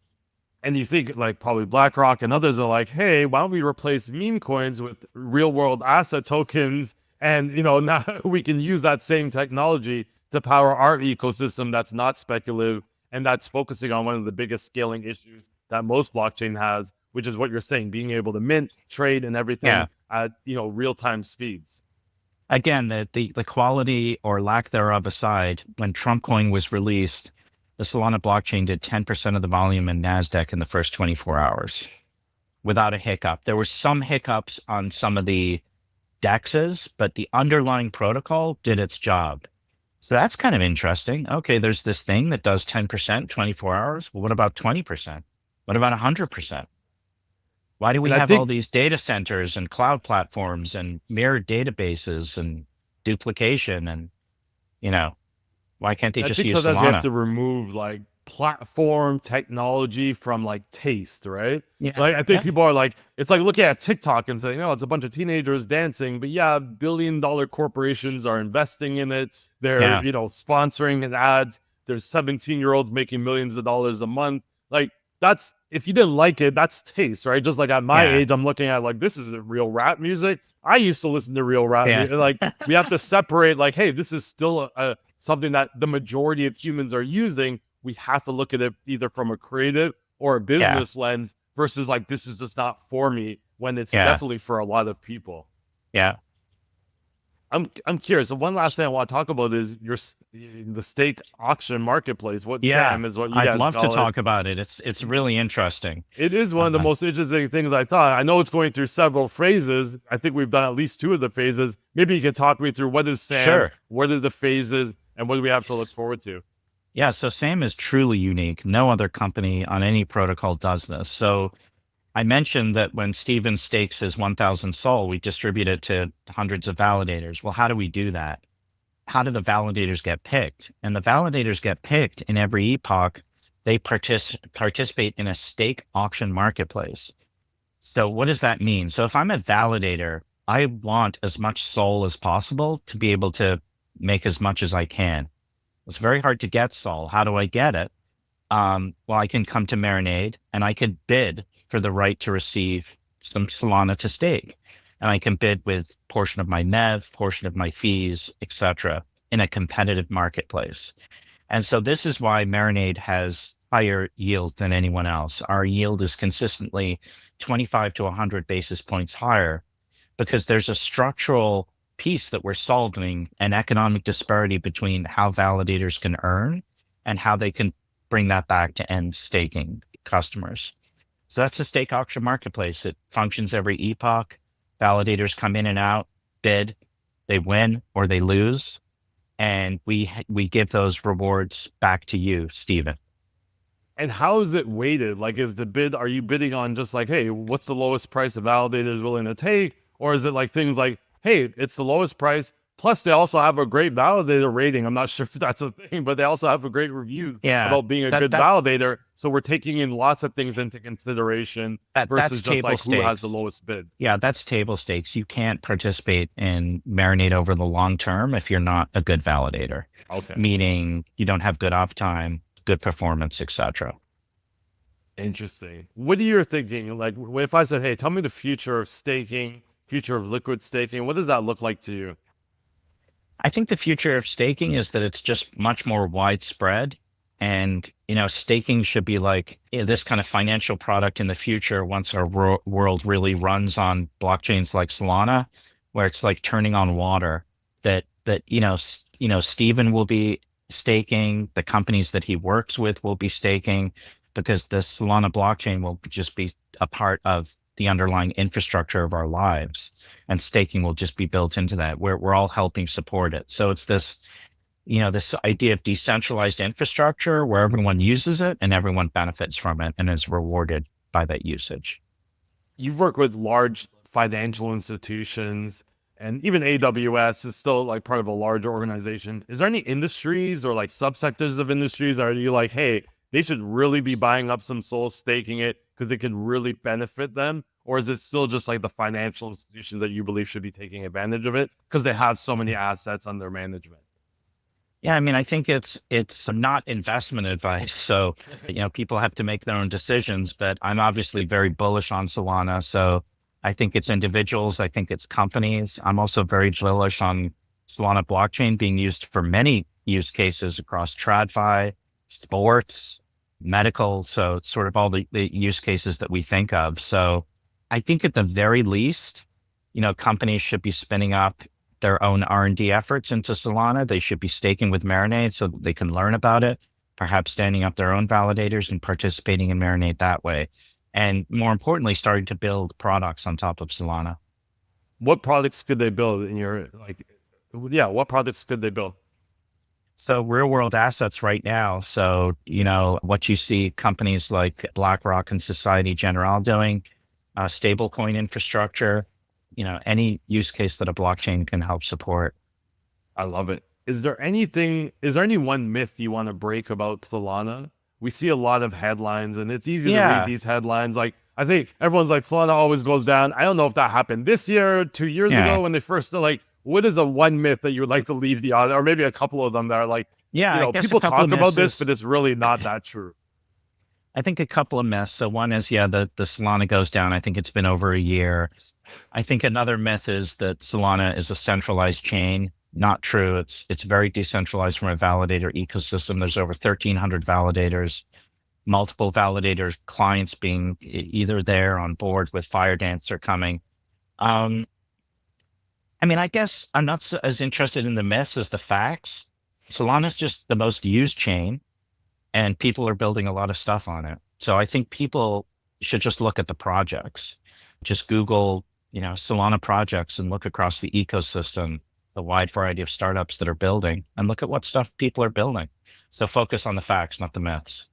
And you think like probably BlackRock and others are like, hey, why don't we replace meme coins with real world asset tokens? And, now we can use that same technology to power our ecosystem that's not speculative and that's focusing on one of the biggest scaling issues that most blockchain has, which is what you're saying, being able to mint, trade, and everything Yeah. at, real-time speeds. Again, the quality or lack thereof aside, when Trump coin was released, the Solana blockchain did 10% of the volume in NASDAQ in the first 24 hours without a hiccup. There were some hiccups on some of the DEXs, but the underlying protocol did its job. So that's kind of interesting. Okay, there's this thing that does 10%, 24 hours. Well, what about 20%? What about 100%? Why do we And I have all think these data centers and cloud platforms and mirrored databases and duplication and, why can't they I just think use sometimes you have Solana? to remove like platform technology from like taste, right? Yeah. Like I think Yeah. people are like, it's like looking at TikTok and saying, oh, it's a bunch of teenagers dancing, but yeah, $1 billion corporations are investing in it. They're, Yeah. sponsoring an ads. There's 17-year-olds making millions of dollars a month. Like that's, if you didn't like it, that's taste, right? Just like at my Yeah. age, I'm looking at like, this isn't real rap music. I used to listen to real rap Yeah. music. Like we have to separate like, hey, this is still something that the majority of humans are using. We have to look at it either from a creative or a Yeah. business lens versus like, this is just not for me when it's Yeah. definitely for a lot of people. Yeah. I'm curious. So one last thing I want to talk about is the stake auction marketplace. What Yeah. Sam is what you I'd guys love to call it. talk about it. It's really interesting. It is one of the Uh, most interesting things I thought. I know it's going through several phases. I think we've done at least 2 of the phases. Maybe you can talk me through what is SAM, sure. what are the phases, and what do we have to look forward to? Yeah. So SAM is truly unique. No other company on any protocol does this. So I mentioned that when Stephen stakes his 1,000 Sol, we distribute it to hundreds of validators. Well, how do we do that? How do the validators get picked? And the validators get picked in every epoch. They participate in a stake auction marketplace. So what does that mean? So if I'm a validator, I want as much Sol as possible to be able to make as much as I can. It's very hard to get Sol. How do I get it? Well, I can come to Marinade and I could bid for the right to receive some Solana to stake. And I can bid with portion of my MEV, portion of my fees, etc., in a competitive marketplace. And so this is why Marinade has higher yield than anyone else. Our yield is consistently 25 to 100 basis points higher because there's a structural piece that we're solving, an economic disparity between how validators can earn and how they can bring that back to end staking customers. So that's a stake auction marketplace. It functions every epoch. Validators come in and out, bid, they win or they lose. and we give those rewards back to you, Stephen. And how is it weighted? Like, are you bidding on just like, hey, what's the lowest price a validator is willing to take? Or is it like things like, hey, it's the lowest price. Plus, they also have a great validator rating. I'm not sure if that's a thing, but they also have a great review Yeah, about being a that good that validator. So we're taking in lots of things into consideration that's versus just table like who has the stakes. lowest bid. Yeah, that's table stakes. You can't participate in Marinade over the long term if you're not a good validator, Okay. meaning you don't have good uptime, good performance, etc. Interesting. What are you thinking? Like, if I said, hey, tell me the future of staking, future of liquid staking, what does that look like to you? I think the future of staking is that it's just much more widespread. And, staking should be like this kind of financial product in the future once our world really runs on blockchains like Solana, where it's like turning on water that, Stephen will be staking, the companies that he works with will be staking because the Solana blockchain will just be a part of the underlying infrastructure of our lives, and staking will just be built into that. We're all helping support it. So it's this idea of decentralized infrastructure where everyone uses it and everyone benefits from it and is rewarded by that usage. You've worked with large financial institutions, and even AWS is still like part of a larger organization. Is there any industries or like subsectors of industries that are you like, hey, they should really be buying up some Sol, staking it because it could really benefit them? Or is it still just like the financial institutions that you believe should be taking advantage of it because they have so many assets under management? Yeah, I mean, I think it's not investment advice. So, people have to make their own decisions, but I'm obviously very bullish on Solana. So I think it's individuals, I think it's companies. I'm also very bullish on Solana blockchain being used for many use cases across TradFi, sports, medical. So it's sort of all the use cases that we think of. So I think at the very least, companies should be spinning up their own R&D efforts into Solana. They should be staking with Marinade so that they can learn about it, perhaps standing up their own validators and participating in Marinade that way. And more importantly, starting to build products on top of Solana. What products could they build in your like? Yeah, what products could they build? So real world assets right now. So, what you see companies like BlackRock and Society Generale doing, stablecoin infrastructure, any use case that a blockchain can help support. I love it. Is there any one myth you want to break about Solana? We see a lot of headlines and it's easy to read Yeah. these headlines. Like, I think everyone's like, Solana always goes down. I don't know if that happened this year, 2 years Yeah. ago when they first like, what is a one myth that you would like to leave the audience, or maybe a couple of them that are like, Yeah. I guess a people couple of talk about this, misses. but it's really not that true. I think a couple of myths. So one is, the Solana goes down. I think it's been over a year. I think another myth is that Solana is a centralized chain. Not true. It's very decentralized from a validator ecosystem. There's over 1,300 validators, multiple validator clients being either there on board with Firedance or coming. Um, I mean, I guess I'm not as interested in the myths as the facts. Solana is just the most used chain, and people are building a lot of stuff on it. So I think people should just look at the projects. Just Google, Solana projects and look across the ecosystem, the wide variety of startups that are building, and look at what stuff people are building. So focus on the facts, not the myths.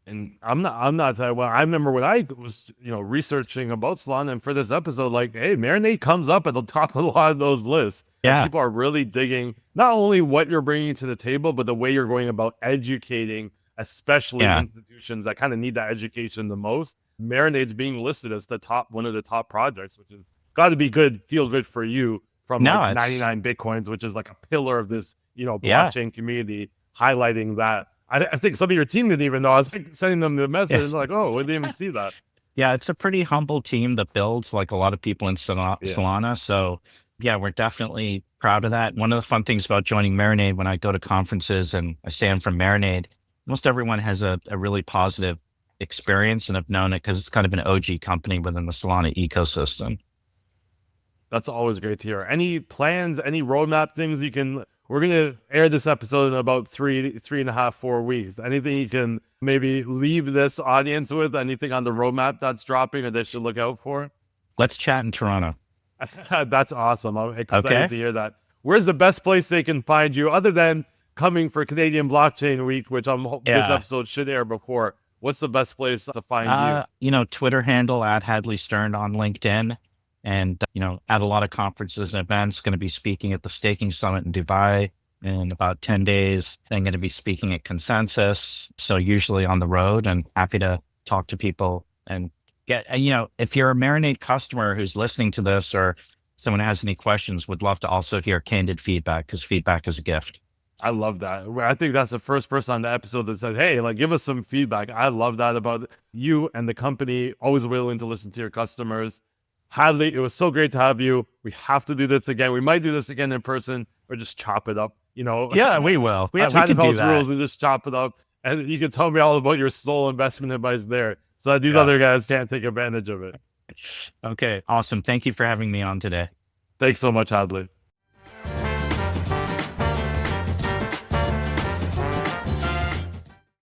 And I'm not that well. I remember when I was, researching about Solana and for this episode, like, hey, Marinade comes up at the top of a lot of those lists. And Yeah. people are really digging not only what you're bringing to the table, but the way you're going about educating, especially Yeah. institutions that kind of need that education the most. Marinade's being listed as one of the top projects, which is got to be good, feel good for you from like No, it's 99 Bitcoins, which is like a pillar of this, yeah. blockchain community, highlighting that. I think some of your team didn't even know. I was like sending them the message and Yes. like, oh, we didn't even see that. Yeah, it's a pretty humble team that builds like a lot of people in Yeah. Solana. So yeah, we're definitely proud of that. One of the fun things about joining Marinade when I go to conferences and I say I'm from Marinade, most everyone has a really positive experience and have known it because it's kind of an OG company within the Solana ecosystem. That's always great to hear. Any plans, any roadmap things we're gonna air this episode in about 3.5, 4 weeks. Anything you can maybe leave this audience with? Anything on the roadmap that's dropping or they should look out for? Let's chat in Toronto. That's awesome. I'm excited Okay. to hear that. where's the best place they can find you other than coming for Canadian Blockchain Week, which this episode should air before? What's the best place to find you? Twitter handle at Hadley Stern on LinkedIn. And, at a lot of conferences and events, going to be speaking at the Staking Summit in Dubai in about 10 days. Then going to be speaking at Consensus. So usually on the road, and happy to talk to people and get, if you're a Marinade customer who's listening to this or someone has any questions, would love to also hear candid feedback, because feedback is a gift. I love that. I think that's the first person on the episode that said, hey, give us some feedback. I love that about you and the company, always willing to listen to your customers. Hadley, it was so great to have you. We have to do this again. We might do this again in person or just chop it up, Yeah, we will. We can do house that. rules and just chop it up. And you can tell me all about your sole investment advice there so that these other guys can't take advantage of it. Okay, awesome. Thank you for having me on today. Thanks so much, Hadley.